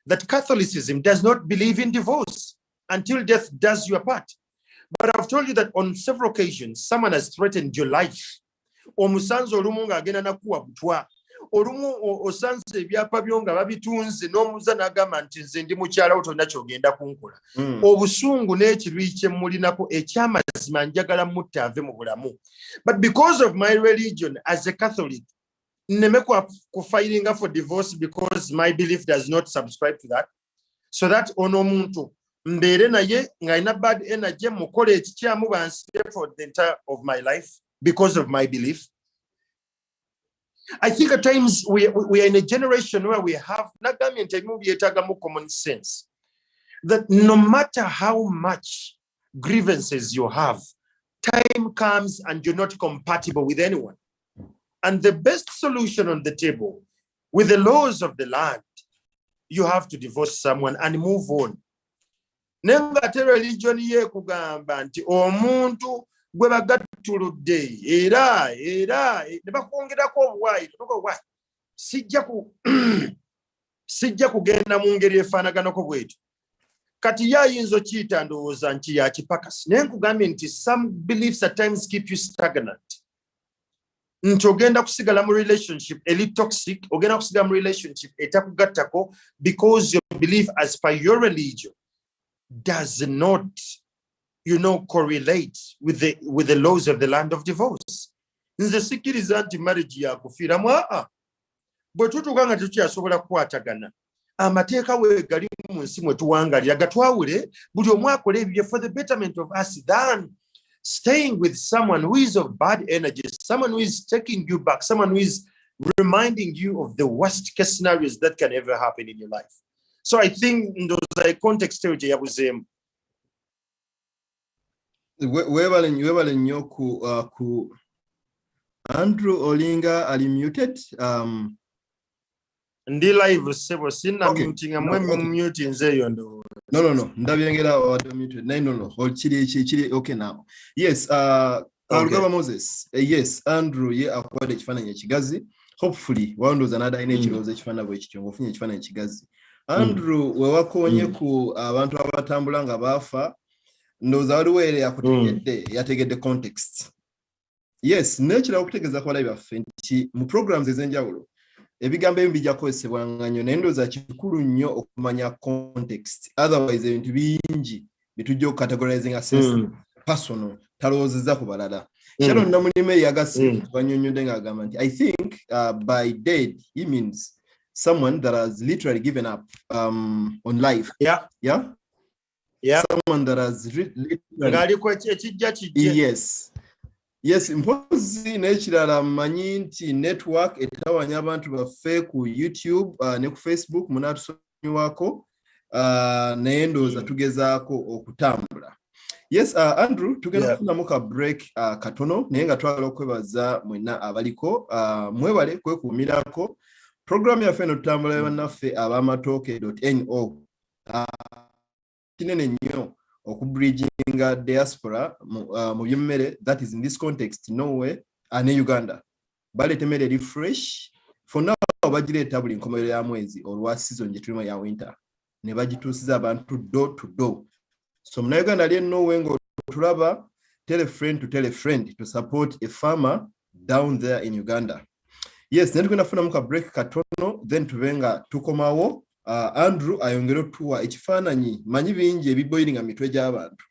that Catholicism does not believe in divorce until death does you apart. But I've told you that on several occasions, someone has threatened your life. Omusanze olumu ng'agenda nakuwa butwa. Olumu osanze ebyapa byo nga babitunze n'omuza n'agamba nti nze ndi mukyala wo tonna ky'ogenda kunkola. Obusungu n'ekiruyi kye mulinako ekyamazima njagala mutta ave mu bulamu. But because of my religion as a Catholic, nneme kufighting for divorce because my belief does not subscribe to that. So that ono muntu mbeere naye ng'alina bad energy mukole ekikyamu bansire for the entire of my life because of my belief. I think at times we are in a generation where we have common sense that no matter how much grievances you have, time comes and you're not compatible with anyone. And the best solution on the table, with the laws of the land, you have to divorce someone and move on. Nengate religion ye kugamba nti omuntu gwe bagatuludde era ne bakwongerako obuwayi sijja kugenda mu ngeri efaanaganako bwetu. Kati yayinza okiyita ndowooza nti ya kipakasi naye nkugambye nti some beliefs at times keep you stagnant. Nti ogenda kusigala mu relationship eli toxic, ogenda kusigala mu relationship etakugattako because your belief as per your religion does not, correlate with the laws of the land of divorce. Nze sikiriza nti marriage yakufiiramu bwe tutuuka nga tukyasobola kukwatagana amateeka weegali mu nsi mwe tuwangalira gatwawule buli omu akole ebyo for the betterment of us than staying with someone who is of bad energy, someone who is taking you back, someone who is reminding you of the worst case scenarios that can ever happen in your life. So I think those are context ya buzemu. Webale nnyo ku Andrew Olinga ali muted. Ndi live sebo sinna mutinga mwe mute nzeyo ndo. No. Ndabyengera wa muted. No. Chiri okay now. Yes, Alugaba Moses. Yes, Andrew ye akwade ekifaananyi ekigazi. Hopefully wandoza another ine kiroze ekifaananyi bwe kityo ngofunye ekifaananyi ekigazi. Andrew we wakonye ku abantu abatambula nga bafa ndoza waliwo ere yategedde context. Yes, nekira okutegeeza kwa live afenti mu programs ezenjawulo ebigambo ebimu bijja kukozesebwa nga nnyo naye ndowooza kikulu nnyo okumanya context, otherwise ebintu bingi bitujja okucategorizing nga personal talowoozezza ku balala. Sharon Namulime yagase banyonyodde ng'agamba nti I think by dead he means someone that has literally given up on life. Yeah. Someone that has literally Yes, mpozi nekirala manyi nti network etawanya abantu baffe ku YouTube ne ku Facebook munatusonyiwako naye ndowooza tugezaako okutambula. Yes, Andrew, tugenda kufunamu ka break katono naye nga twagala okwebaza mwenna abaliko mwebale kwekuumirako. Program yaffe eno tutambula bannaffe abamatooke.no kinene nnyo okubridginga diaspora mu byemmere that is in this context Norway and Uganda. Baleta emmere eri fresh for now bagireeta buli nkomerero ya mwezi olwa season gye tulimo ya winter ne bagituusiza abantu door to door. So Munnayuganda ali Norway ng'otulaba tell a friend to support a farmer down there in Uganda. Yes, naye tugenda kufunamu ka break katono then tubenga tukomawo. Andrew ayongera otuwa ekifaananyi manyi bingi ebiboyiringa mitwe gy'abantu.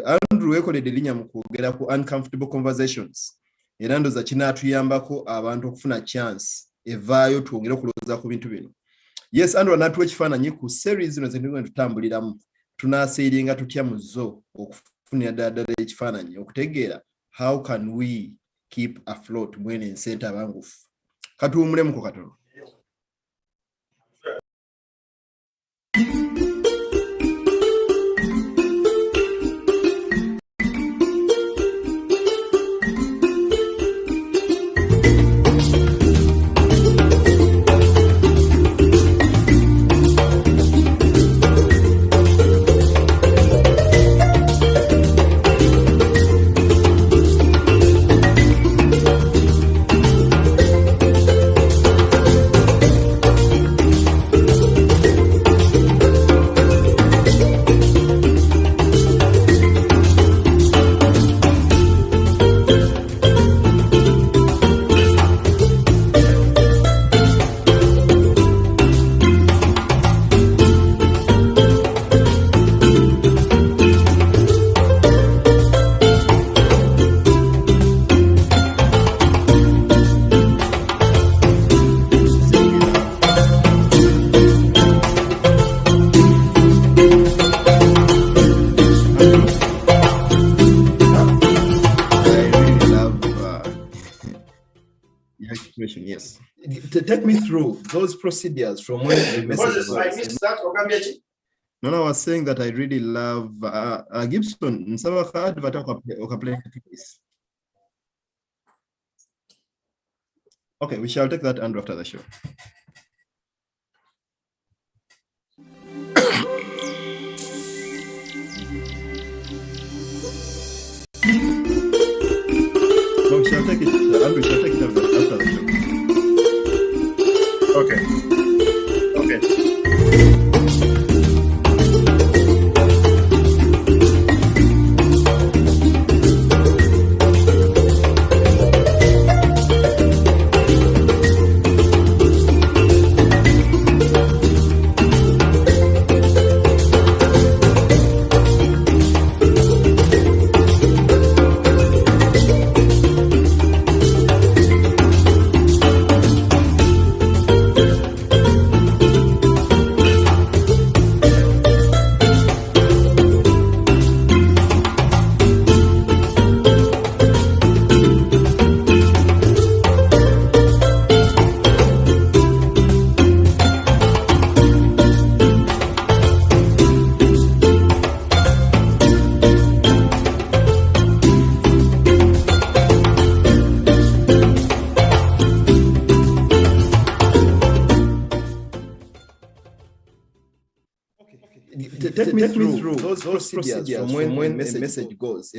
Andrew weekoledde erinnya mu kwogera ku uncomfortable conversations era ndowooza kinaatuyambako abantu okufuna chance evaayo twongere okulowooza ku bintu bino. Yes, Andrew anaatuwa ekifaananyi ku series zino zetugenda tutambuliramu tunaaseeringa tutya mu zo okufunira ddala ekifaananyi okutegeera how can we keep afloat mwene ensente abangufu. Katuwumulemuko katono. situation, yes. Take me through those procedures from when the message I missed that. No, I was saying that I really love Gibson. Okay, we shall take that Andrew after the show. No, we shall take it. Andrew shall take it after the show. Okay. Take me through those procedures from when the message goes.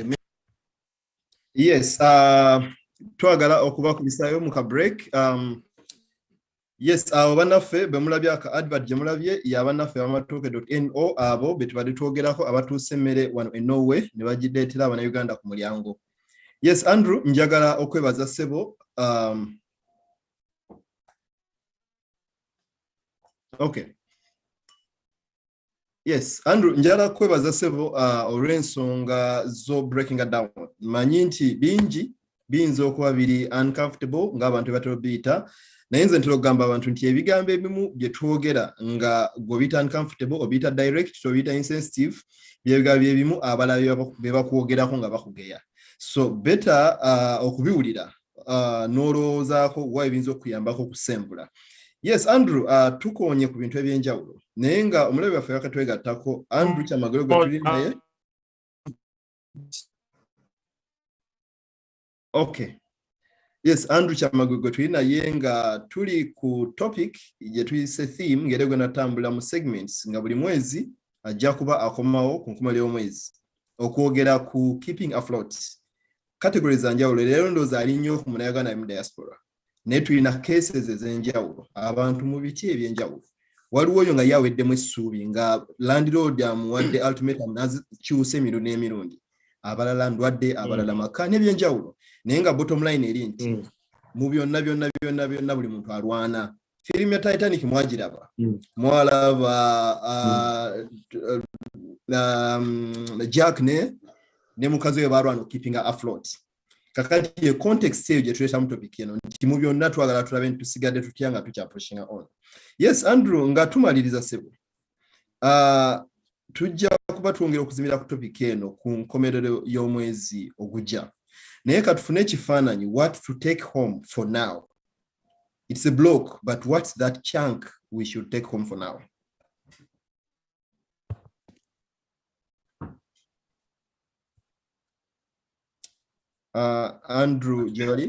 Yes, twagala okuba kubisayo mu ka break. Yes, abanaffe bemulabye aka advert gye mulabye y'abanaffe bamatoke.no abo betubadde twogerako abatuuse emmere wano e Norway ne bagideetera Abannayuganda ku mulyango. Yes, Andrew, njagala okwebaza ssebo. Okay. Yes, Andrew, njala kwebaza ssebo olw'ensonga zo breaking it down. Manyi nti bingi biyinza okuba biri uncomfortable ng'abantu batera biyita. Naye nze ntera okugamba abantu nti ebigambo ebimu bye twogera nga gwe uncomfortable obiyita direct obiyita insensitive byebigambo ebimu abalala be bakwogerako nga bakugeya. So better okubiwulira n'olowoozaako wa ebiyinza okuyambako okusembula. Yes, Andrew, tukoonye ku bintu ebyenjawulo. Naye nga omulabi waffe yakatwegattako Andrew Kyamagero gwe tuli naye. Okay. Yes, Andrew Kyamagero gwe tuli naye nga tuli ku topic gye tuyise theme ng'era gwe natambula mu segments nga buli mwezi ajja kuba akomawo ku nkomerero y'omwezi okwogera ku keeping afloat. Categories za njawulo leero ndowooza ali nnyo ku Munnayuganda mu diaspora. Naye tulina cases ez'enjawulo abantu mu biti ebyenjawulo. Waliwo oyo nga yaweddemu essuubi nga landlord amuwadde ultimatum n'azikyusa emirundi n'emirundi. Abalala ndwadde, abalala maka n'ebyenjawulo. Naye nga bottom line eri nti mu byonna buli muntu alwana. Firimu ya Titanic mwagiraba. Mwalaba Jack ne mukazi we balwana keeping afloat. Kakati ye context eyo gye tuleeta mu topic eno nti mu byonna twagala tulabe nti tusigadde tutya nga tukyapushing on. Yes, Andrew, nga tumaliriza ssebo. Tujja kuba twongera okuzimira ku topic eno ku nkomerero y'omwezi ogujja. Naye katufune ekifaananyi what to take home for now. It's a block, but what's that chunk we should take home for now? Andrew Jerry.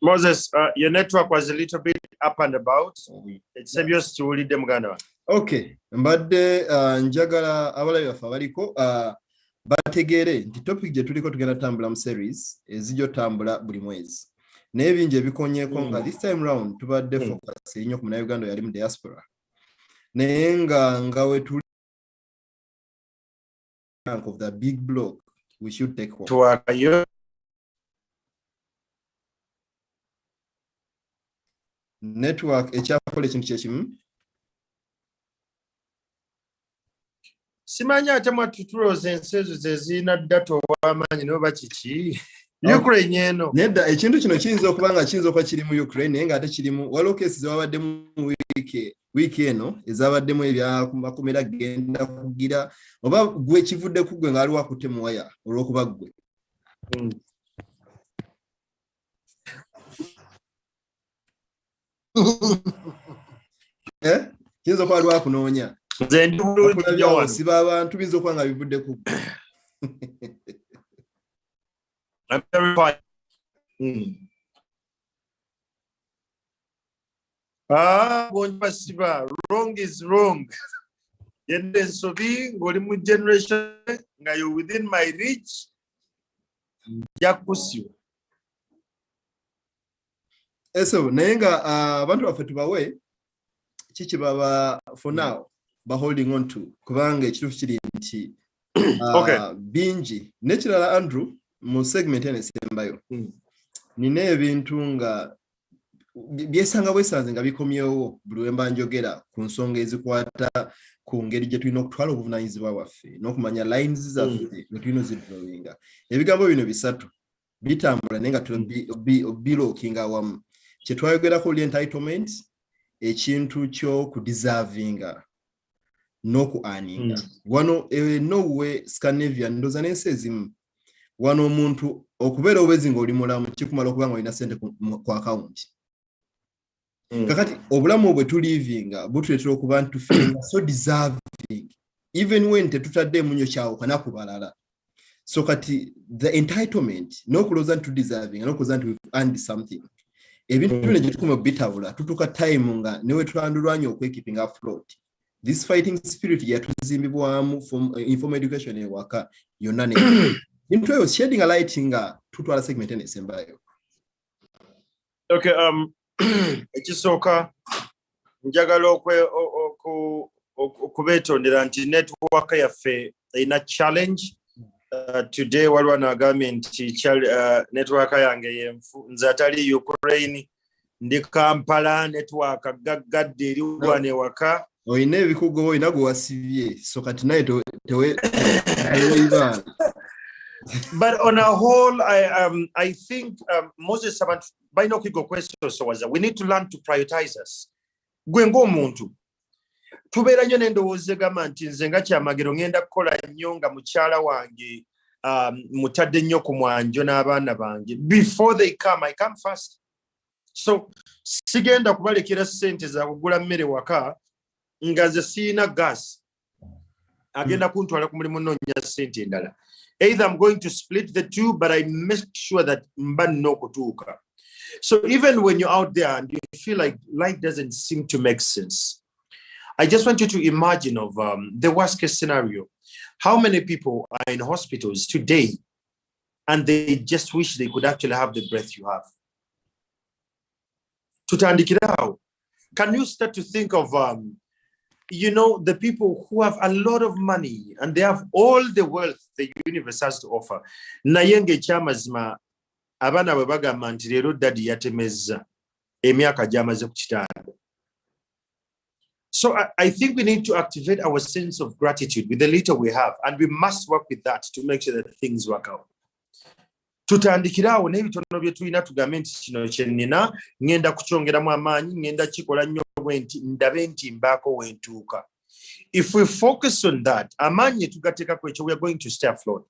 Moses, your network was a little bit up and about. It's obvious to lead them Ghana. Okay, mbadde njagala abalabi baffe abaliko bategeere nti topic gye tuliko tugenda tambula mu series ezijja otambula buli mwezi. Naye bingi ebikonyeeko nga this time round tubadde focus erinnya ku Munnayuganda yali mu diaspora. Naye nga we tuli of the big block we should take home. Network ekyakola ekintu kyekimu. Simanya ate mwatutuloza ensi ezo ze zirina data ow'amaanyi n'oba kiki. Ukraine eno. Nedda ekintu kino kiyinza okuba nga kiyinza okuba kiri mu Ukraine naye nga ate kirimu waliwo keesi ze wabadde mu wiiki wiki eno ezabaddemu ebyakumakomera genda kugira oba gwe kivudde ku gwe ng'ali wakutemu waya olw'okuba gwe. Kiyinza okuba lwakunoonya siba abantu biyinza okuba nga bivudde ku gwe. Bonjasiba, wrong is wrong. Yende nsobi ng'oli mu generation nga you within my reach jakusiwa. So naye nga abantu baffe tubawe kiki baba for now ba holding on to kubanga ekituufu kiri nti bingi nekirala Andrew mu segment ene sembayo nina ebintu nga byesanga bwesanze nga bikomyewo buli wemba njogera ku nsonga ezikwata ku ngeri gye tulina okutwala obuvunaanyizibwa bwaffe n'okumanya lines zaffe ne tulina ozidrawinga. Ebigambo bino bisatu bitambula naye nga bilookinga awamu. Kye twayogerako oli entitlement, ekintu ky'okudeservinga n'oku-earninga. Wano nowe Scandinavian ndoza n'ensi ezimu wano omuntu okubeera obwezi ng'oli mulamu kikumala okuba nga olina ssente ku akawunti. Kakati obulamu bwe tulivinga butuletera okuba nti tufiinga so deserving even when tetutaddeemu nnyo kyawukana ku balala. So kati the entitlement n'okulowooza nti tudeserving n'okulowooza nti we've earned something. Ebintu bino gye tukuma bitabula tutuuka time nga newe twandulwanya okwekeeping afloat. This fighting spirit gye yatuzimbibwamu informal education ewaka yonna ne into eyo shedding a light nga tutwala segment ene esembayo. Okay, ekisooka njagala okubeetondera nti network yaffe erina challenge. Today waliwo n'agambye nti network yange yenfu nze atali Ukraine ndi Kampala network gaggadde eri wana ewaka. Oyina ebikugo oyina gwe wasibye so kati naye tewe. But on a whole, I think Moses Sabat by no kigo question so was we need to learn to prioritize us. Gwengo muntu. Tubeera nnyo n'endowooza egamba nti nze nga Kyamagero ngenda kukola nnyo nga mukyala wange mutadde nnyo ku mwanjo n'abaana bange. Before they come, I come first. So sigenda kubalekera ssente za kugula mmere waka nga nze siina gas. Agenda kuntwala ku mulimu nnoonya ssente endala. Either I'm going to split the two, but I make sure that mba no kutuuka. So even when you're out there and you feel like life doesn't seem to make sense, I just want you to imagine of the worst case scenario. How many people are in hospitals today and they just wish they could actually have the breath you have? Tutandikirao. Can you start to think of, the people who have a lot of money and they have all the wealth the universe has to offer? Nayenge chamazima abana bwe bagamba nti leero daddy yatemezza emyaka gy'amaze ku kitanda. So I think we need to activate our sense of gratitude with the little we have, and we must work with that to make sure that things work out. Tutandikiraawo n'ebitono bye tulina tugambe nti kino kye nnina ngenda kukyongeramu amaanyi ngenda kikola nnyo bwe nti ndabe nti mbaako wentuuka. If we focus on that, amaanyi tugateekako ekyo, we are going to stay afloat.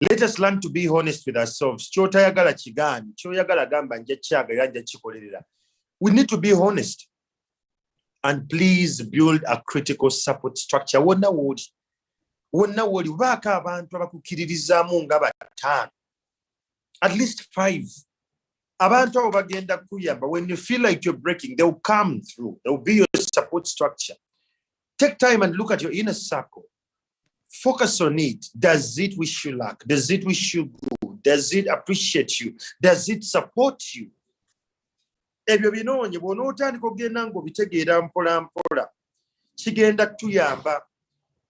Let us learn to be honest with ourselves. Kyotayagala kigaani, kyoyagala gamba nja kyagala nja kikolerera. We need to be honest. And please build a critical support structure. Wonna woli baaka abantu abakukiririzaamu nga bataano. At least 5. Abantu abo bagenda kuyamba. When you feel like you're breaking, they will come through. They will be your support structure. Take time and look at your inner circle. Focus on it. Does it wish you luck? Does it wish you good? Does it appreciate you? Does it support you? Ebyo binoonye bw'onootandika okugenda ng'obitegeera mpola mpola kigenda kutuyamba.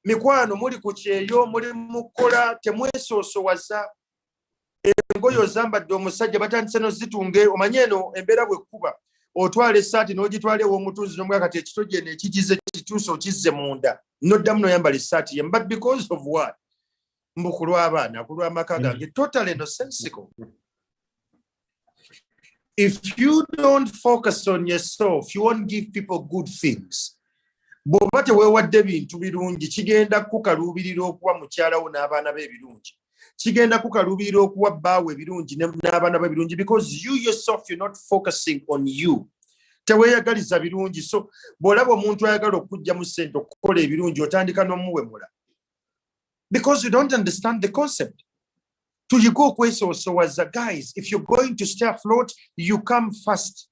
Mikwano muli ku kyeyo muli mu kukola temwesoosowaza. Engoye ozambadde omusajja batandise n'ozitunga omanye eno embeera bw'ekkuba otwala essaati n'ogitwala ew'omutunzi n'omugamba kati ekitoje eno ekigize kituuse okizze munda n'oddamu n'oyambala essaati ye. But because of what? Mbu ku lw'abaana ku lw'amaka gange totally nonsensical. If you don't focus on yourself, you won't give people good things. Bw'oba teweewadde bintu birungi kigenda kukaluubirira okuwa mukyalawo n'abaana be ebirungi. Kigenda kukaluubirira okuwa bbaawe ebirungi n'abaana be ebirungi because you yourself you're not focusing on you. Teweeyagaliza birungi. So bw'olaba omuntu ayagala okujja mu ssente okukola ebirungi otandika n'omuwemula. Because you don't understand the concept. Tuyigo kwesosowaza, guys, if you're going to stay afloat, you come first.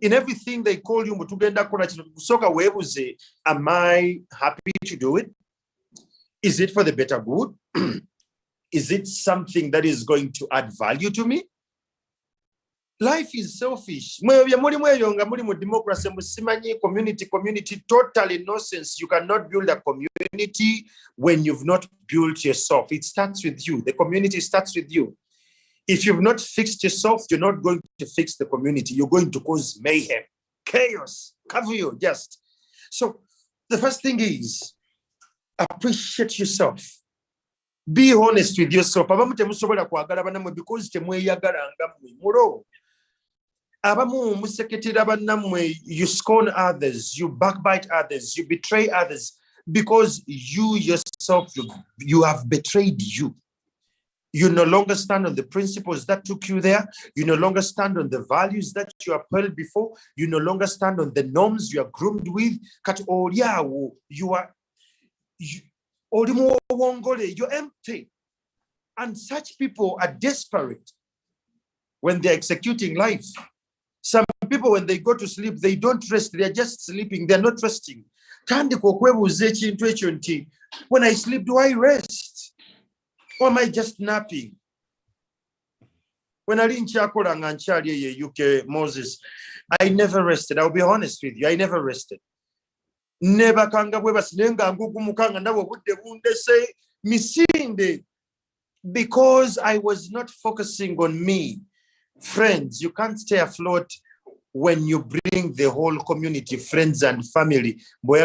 In everything they call you, mutugenda kola kino kusooka weebuze, am I happy to do it? Is it for the better good? Is it something that is going to add value to me? Life is selfish. Democracy, community, totally nonsense. You cannot build a community when you've not built yourself. It starts with you. The community starts with you. If you've not fixed yourself, you're not going to fix the community. You're going to cause mayhem, chaos, cover you, just. So the first thing is appreciate yourself. Be honest with yourself. Because you scorn others, you backbite others, you betray others because you yourself, you have betrayed you. You no longer stand on the principles that took you there. You no longer stand on the values that you upheld before. You no longer stand on the norms you are groomed with. You're empty. And such people are desperate when they're executing life. Some people, when they go to sleep, they don't rest. They're just sleeping. They're not resting. When I sleep, do I rest? Or am I just napping? When I didn't UK, Moses, I never rested. I'll be honest with you. I never rested. Never because I was not focusing on me. Friends, you can't stay afloat when you bring the whole community, friends and family. They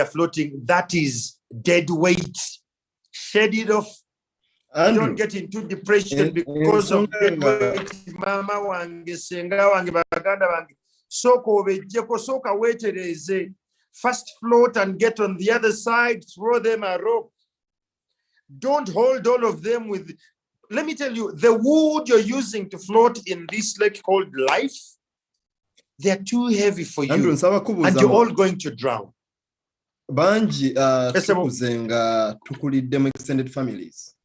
are floating. That is dead weight. Shed it off. Andrew, don't get into depression because of dead weight. Mama wange, senga wange, baganda wange. Soka wetereze. First float and get on the other side. Throw them a rope. Don't hold all of them with. Let me tell you, the wood you're using to float in this lake called life, they're too heavy for you. Andrew, and you're all going to drown. Banji tukuzenga tukulidde extended families.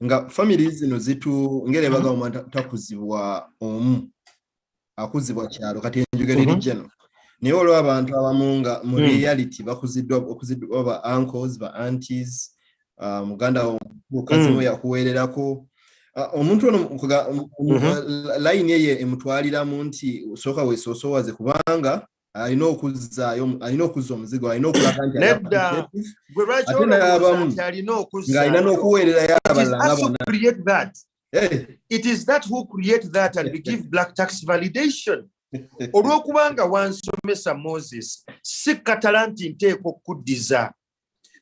Nga families zino zitu ngere baga takuzibwa omu akuzibwa kyalo kati enjugereri jeno. Naye olwo abantu abamu nga mu reality bakuzidwa ba uncles, ba aunties, muganda mukazi mu yakuweererako. Omuntu ono line ye emutwaliramu nti soka weesosowaze kubanga alina okuzza omuzigo, alina okulaga nti alina n'okuweererayo abalala. It is that who create that and we give black tax validation. Olwokubanga wansomesa Moses, sikatalanti nteeko okuddiza.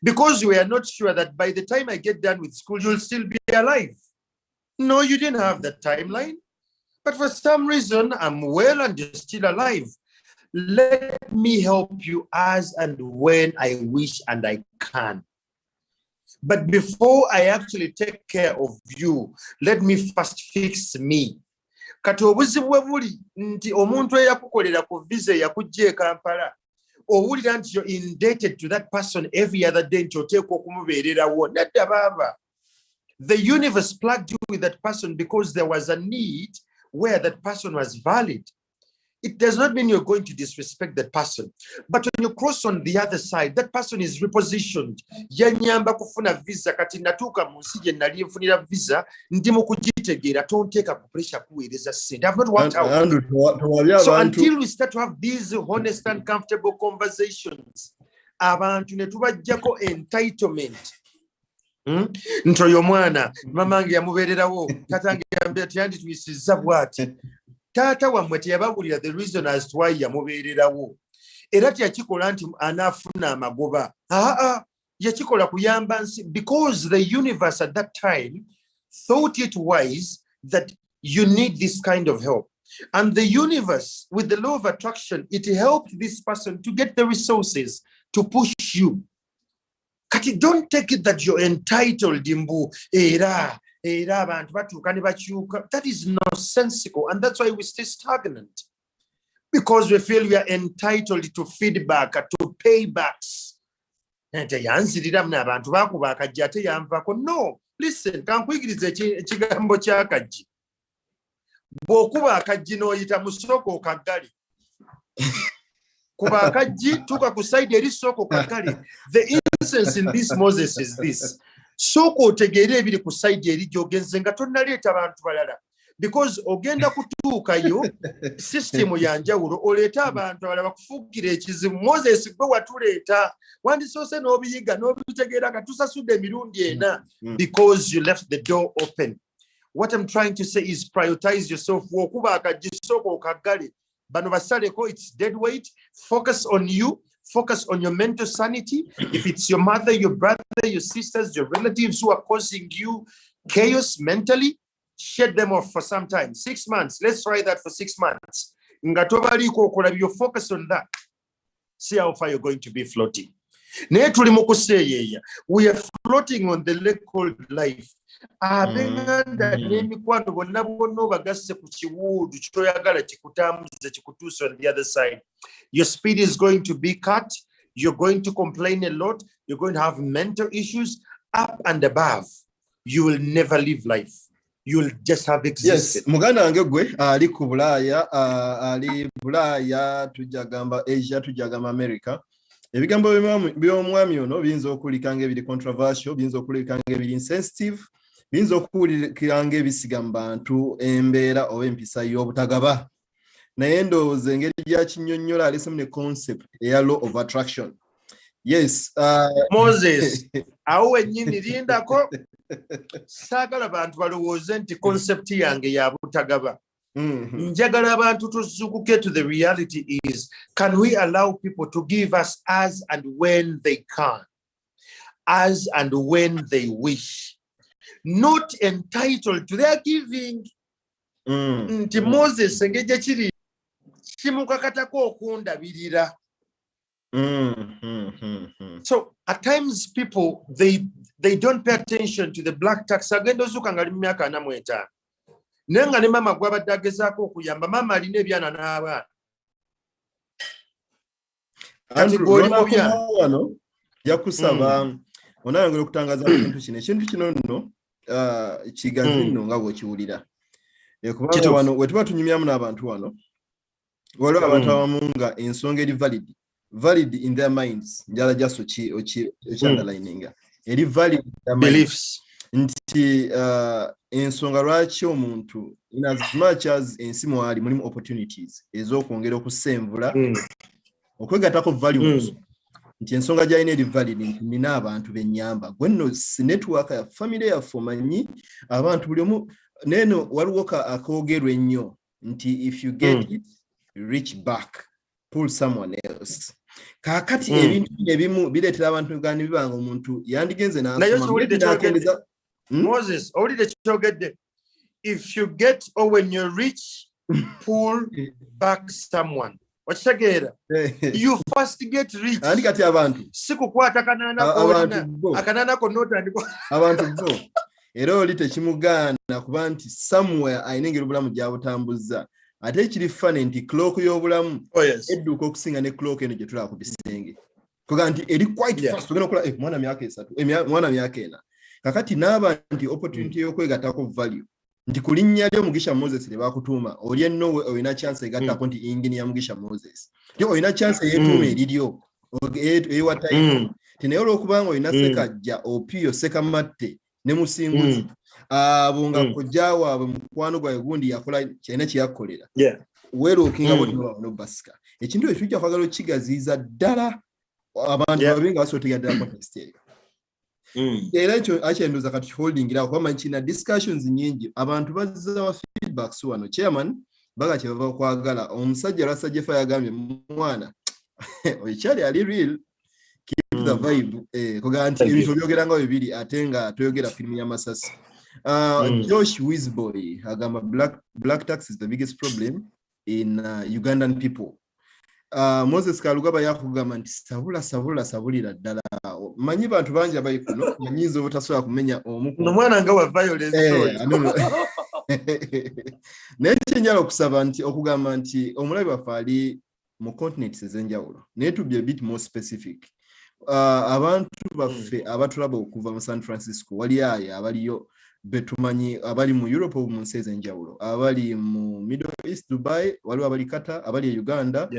Because we are not sure that by the time I get done with school, you'll still be alive. No, you didn't have that timeline. But for some reason, I'm well and you're still alive. Let me help you as and when I wish and I can. But before I actually take care of you, let me first fix me. Kati obuzibu buli nti omuntu eyakukolera ku visa yakujje Kampala. Owulira nti you're indebted to that person every other day nti oteekwa okumubeererawo. Nedda baba. The universe plugged you with that person because there was a need where that person was valid. It does not mean you're going to disrespect that person. But when you cross on the other side, that person is repositioned. Yanyamba kufuna visa kati natuka munsi gye nali nfunira visa ndi mu kugitegeera tonteeka ku pressure kuweereza ssente. I've not worked out. So until we start to have these honest and comfortable conversations, abantu ne tubajjako entitlement. Ntoyo mwana mamange yamubeererawo tatange yanditwisizza bw'ati. Tata wamwe teyababulira the reason as to why yamubeererawo. Era teyakikola nti anaafuna amagoba. Yakikola kuyamba nsi because the universe at that time thought it wise that you need this kind of help. And the universe, with the law of attraction, it helped this person to get the resources to push you. Kati, don't take it that you're entitled, Dimbu. That is nonsensical, and that's why we stay stagnant. Because we feel we are entitled to feedback, to paybacks. No, listen, ekigambo ky'akaggi. Bw'okuba akaggi n'oyita mu ssooko kaggale. Kuba akaggi tuka ku side eri ssooko kaggale. The essence in this, Moses, is this. Sooka otegeere ebiri ku side eri gy'ogenze nga tonnaleeta bantu balala. Because ogenda kutuukayo system ya njawulo oleeta abantu abalala bakufuukira ekizibu. Moses gwe watuleeta wandisoose n'obiyiga n'obitegeera nga tusasudde emirundi ena because you left the door open. What I'm trying to say is prioritize yourself. Wokuba akaggi sooka okaggale. Bano basaleko, it's dead weight. Focus on you. Focus on your mental sanity. If it's your mother, your brother, your sisters, your relatives who are causing you chaos mentally, shed them off for some time. 6 months. Let's try that for 6 months. You focus on that. See how far you're going to be floating. We are floating on the lake called life. On the other side. Your speed is going to be cut. You're going to complain a lot. You're going to have mental issues. Up and above, you will never live life. You will just have existed. Yes, muganda wange gwe ali ku Bulaaya, ali Bulaaya tujagamba Asia tujagamba America. Ebigambo by'omwami ono biyinza okuwulika ng'ebiri controversial, biyinza okuwulika ng'ebiri insensitive, biyinza okuwulika ng'ebisiga mu bantu embeera oba empisa y'obutagaba. Naye ndowooza engeri gy'akinnyonnyola alisemu ne concept eya law of attraction. Yes. Moses, awo wennyini lindako saagala abantu balowooze nti concept yange ya butagaba. Njagala abantu tuzukuke to the reality is, can we allow people to give us as and when they can, as and when they wish, not entitled to their giving. Nti Moses engeje kiri kimukakatako okundabirira. So at times people they don't pay attention to the black tax. Agenda ozuka nga limu myaka 45. Nenga ne mama gwabadde agezaako okuyamba mama alina ebyana n'abaana. Kati goli mu byana wano yakusaba onayongera okutangaza ekintu kino nno kigazi nno nga bw'okiwulira. Kubanga wano we tuba tunyumyamu n'abantu wano waliwo abantu abamu nga ensonga eri valid in their minds. Njala just underlining eri valid in their beliefs. Nti ensonga lwaki omuntu in as much as ensi mwali mulimu opportunities ez'okwongera okusenvula okwegatako values. Nti ensonga gy'alina eri valid nti nina abantu bennyamba gwe nno network ya family yaffe omanyi abantu buli omu neno waliwo akoogerwa ennyo nti if you get it reach back, pull someone else. Kakati ebintu ebimu bireetera abantu gani bibanga omuntu yandigenze n'asoma. Moses, owulidde kyogedde, if you get or when you reach, pull back someone. Wakitegeera? You first get rich. Andi kati abantu sikukwata kanana konna akanana konna otandika abantu bo era oli tekimugaana kuba nti somewhere ayina engeri obulamu gy'abutambuza. Ate ekiri fane nti clock y'obulamu edduka okusinga ne clock eno gye tulaba ku bisenge. Kuga nti eri quite fast ogenda okola mwana myaka 3 mwana myaka 4. Kakati n'aba nti opportunity y'okwegattako value nti ku linnya lyo Mugisha Moses lye bakutuuma oli ennowe olina chance egattako nti engineer Mugisha Moses. Yo olina chance eyeetuuma eriryo ewa time. Naye olw'okubanga olina Sekajja Opio Sekamatte ne Musinguzi abo nga kojja waabwe mukwano gwawe gundi yakola kyena kye yakolera. Weerookinga no basika. Ekintu ekyo tujja kwagala okigaziiza ddala abantu babinga basootega ddala context eyo. Era ekyo akyendoza kati holdingira kuba manchina discussions nyingi abantu bazza wa feedbacks wano chairman baga kye bava kwagala omusajja Rasajja Jefa yagambye mwana oyikyali ali real keep the vibe kuga nti ebintu byogeranga bibiri ate nga toyogera filimu ya Masasi Josh Wizboy agamba black tax is the biggest problem in Ugandan people. Moses Kalugaba yakugamba nti sabulira ddala manyi bantu bangi abayi kuno manyinza obutasobola kumenya omu nomwana nga wa violence naye kyenjala okusaba nti okugamba nti omulabi waffe ali mu continents ez'enjawulo naye to be a bit more specific. Abantu baffe abatulaba okuva mu San Francisco wali ayo abaliyo betumanyi abali mu Europe mu nsi ez'enjawulo abali mu Middle East Dubai waliwo abali Qatar abali e Uganda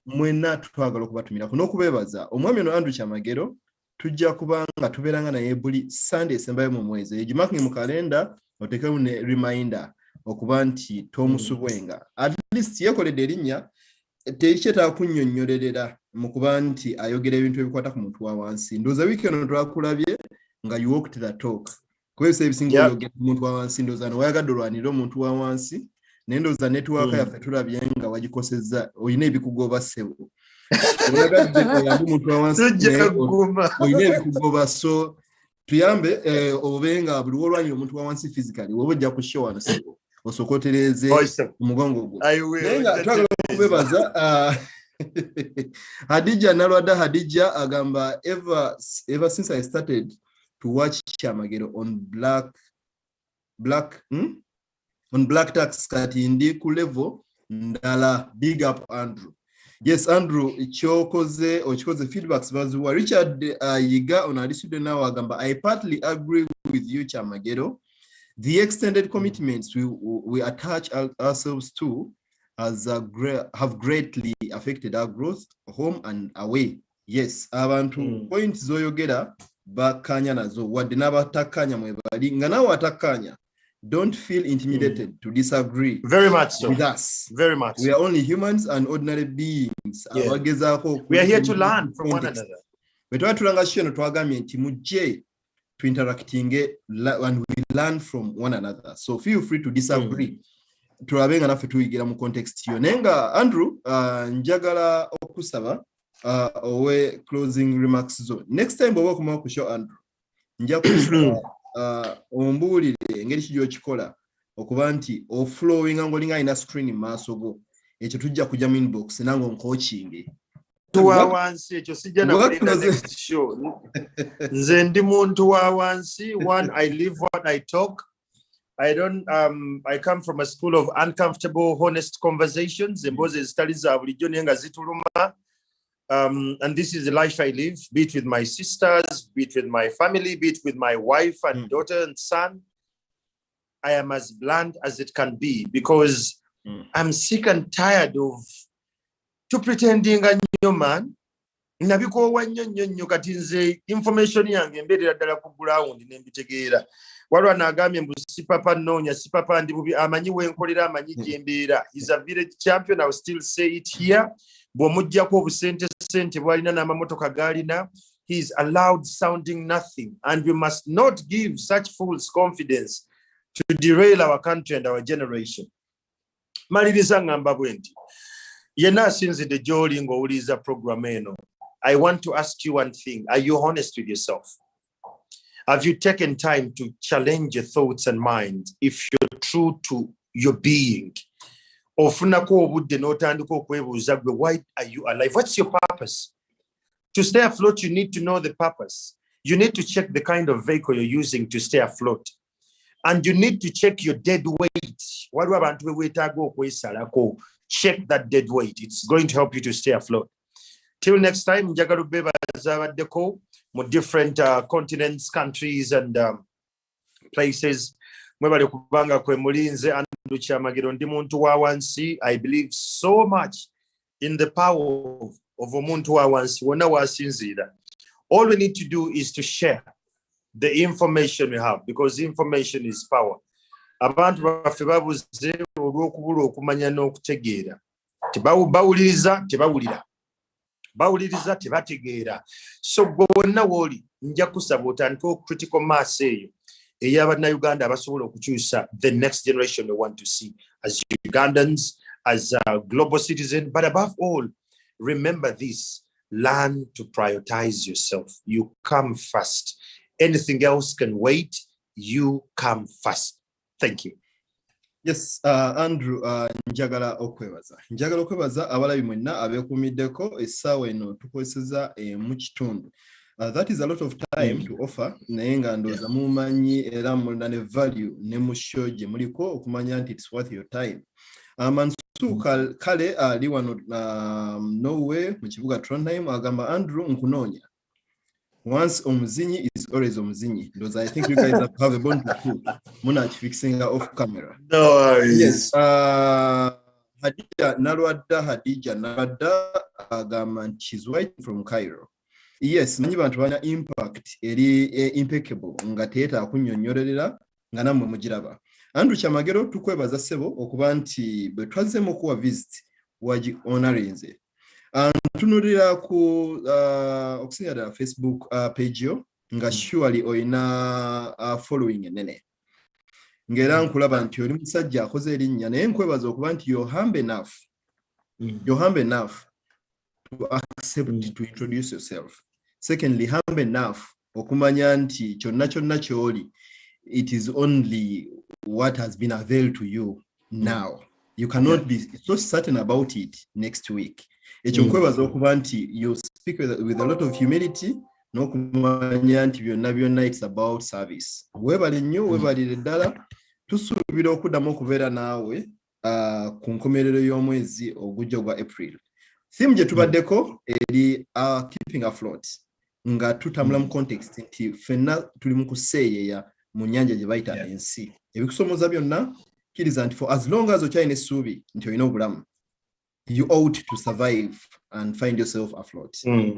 mwena twagala okubatumirako n'okubeebaza omwami ono Andrew Kyamagero tujja kubanga tubeeranga naye buli Sunday esembayo mu mwezi egimakingi mu kalenda otekewo ne reminder okuba nti tomusubwenga at least yekoledde erinnya tekyetaaga kunnyonnyolerera mu kuba nti ayogera ebintu ebikwata ku muntu wa wansi ndowooza wiiki eno twakulabye nga you walk to the talk kuba ebisa ebisinga oyogera ku muntu wa wansi ndowooza newayagadde olwanira omuntu wa wansi naye ndowooza netiwaaka yaffe tulabye nga wagikosezza olina ebikugoba ssebo oyagadde oyambe omuntu wa wansi olina ebikugoba so tuyambe obe nga buli wolwanira omuntu wa wansi physically woba ojja ku show wano ssebo osooka otereeze omugongo gwo naye nga twagala okubebaza Hadija Nalwada Hadija agamba ever since I started to watch Kyamagero on black tax kati ndi ku level ndala. Big up Andrew. Yes Andrew okikoze feedbacks bazuwa. Richard Yiga on Alisude now agamba I partly agree with you Kyamagero. The extended commitments we attach ourselves to have greatly affected our growth home and away. Yes, abantu point zoyogera bakanya nazo wadde n'abatakanya mwebali nga nawe atakanya. Don't feel intimidated to disagree very much so with us. Very much. We are only humans and ordinary beings. We are here to learn from one another. Wetwatulanga shino twagambye nti mujje to interacting and we learn from one another. So feel free to disagree. Tulabenga naffe tuyigira mu context yo. Nenga Andrew njagala okusaba owe closing remarks zo. Next time bw'oba okomawo ku show Andrew nja kusaba ombuulire engeri ki gy'okikola okuba nti oflowing ng'olinga alina screen mu maaso go ekyo tujja kujja mu inbox nange oncoachinge wa wansi ekyo sijja nakulinda next show nze ndi muntu wa wansi. One, I live what I talk. I come from a school of uncomfortable, honest conversations. Emboze ezitali za bulijjo naye nga zituluma. And this is the life I live, be it with my sisters, be it with my family, be it with my wife and daughter and son. I am as blunt as it can be because I'm sick and tired of to pretending a new man. Nabikowa nnyo kati nze information yange embeerera ddala ku ground nembitegeera. Waliwo anagambye mbu sipapa nnoonya sipapa ndi bubi amanyi wenkolera amanyi gyembeera. Is a village champion. I will still say it here. Bw'omuggyako obusente bw'alina n'amamotoka g'alina, he is allowed sounding nothing, and we must not give such fools confidence to derail our country and our generation. Maliriza ngamba bwe nti yenna asinzidde gy'oli ng'owuliriza program eno. I want to ask you one thing. Are you honest with yourself? Have you taken time to challenge your thoughts and minds if you're true to your being? Ofunako obudde n'otandika okwebuuza gwe, why are you alive? What's your purpose? To stay afloat, you need to know the purpose. You need to check the kind of vehicle you're using to stay afloat. And you need to check your dead weight. Waliwo abantu beweetaaga okwesalako. Check that dead weight. It's going to help you to stay afloat. Till next time, njagala bebaza abaddeko mu different continents, countries, and places. Mwebale kubanga kwe mulinze Andrew Kyamagero ndi muntu wa wansi. I believe so much in the power of omuntu wa wansi wonna wasinziira. All we need to do is to share the information we have, because information is power. Abantu baffe babuze olw'okubula okumanya n'okutegeera. Bawuliriza tebawulira. Bawuliriza tebategeera. So bwonna w'oli nja kusaba otandike critical mass eyo ey'Abannayuganda abasobola okukyusa the next generation we want to see as Ugandans, as global citizens. But above all, remember this: learn to prioritize yourself. You come first. Anything else can wait. you come first. Thank you. Yes, Andrew, njagala okwebaza abalabi mwenna abekuumiddeko essaawa eno tukozeseza mu kitundu. That is a lot of time to offer, naye nga ndowooza mumanyi era mulina ne value ne mu show gye muliko okumanya nti it's worth your time. Mansu kale ali wano Norway mu kibuga Trondheim agamba Andrew nkunoonya. Once omuzinyi is always omuzinyi. Because I think you guys have a bond to two. Muna fixing off camera. No, yes. Hadija Narwada agamba she's waiting from Cairo. Yes, manyi bantu banya impact eri impeccable nga teeta akunnyonnyolerera nga nammwe mugiraba. Andrew Kyamagero tukwebaza ssebo okuba nti bwe twazzemu okuwa visit wagi honorinze. Tunulira ku okusinga Facebook page yo nga surely oyina following enene. Ngera nkulaba nti oli musajja akoze erinnya naye nkwebaza okuba nti you're humble enough to accept to introduce yourself. Secondly, humble enough okumanya nti kyonna kyoli it is only what has been availed to you now. You cannot be so certain about it next week. Ekyo nkwebaza okuba nti you speak with a lot of humility n'okumanya nti byonna it's about service. Weebale nnyo weebalire ddala tusuubira okuddamu okubeera naawe ku nkomerero y'omwezi ogujja ogwa April. Theme gye tubaddeko eri keeping afloat nga tutambula mu context nti ffenna tuli mu kuseeyeeya mu nnyanja gye bayita ensi. Ebikusomoza byonna kkiriza nti for as long as okyalina essuubi nti olina obulamu, you ought to survive and find yourself afloat.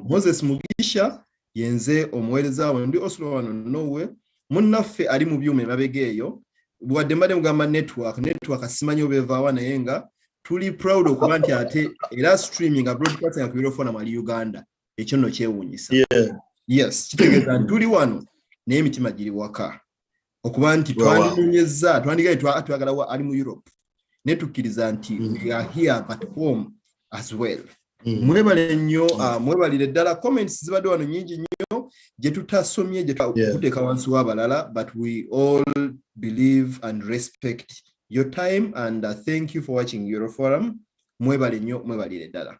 Moses Mugisha yenze omuweereza wawe ndi Oslo wano Norway, munnaffe ali mu byuma emabega eyo bwadde mbadde mugamba network asimanyi obeevaawa naye nga tuli proud okuba nti ate era streaming broadcasting ku Eurofona mali Uganda ekyo nno kyewuunyisa. Yes, kitegeeza nti tuli wano naye emitima giri waka okuba nti twandinonyeza twandigaye twagala ali mu Europe ne tukkiriza nti we are here but home as well. Mwebale nnyo mwebalire ddala comments zibadde wano nyingi nnyo gye tutasomye gye tuteeka wansi w'abalala but we all believe and respect your time and thank you for watching Euroforum. Mwebale nnyo mwebalire ddala.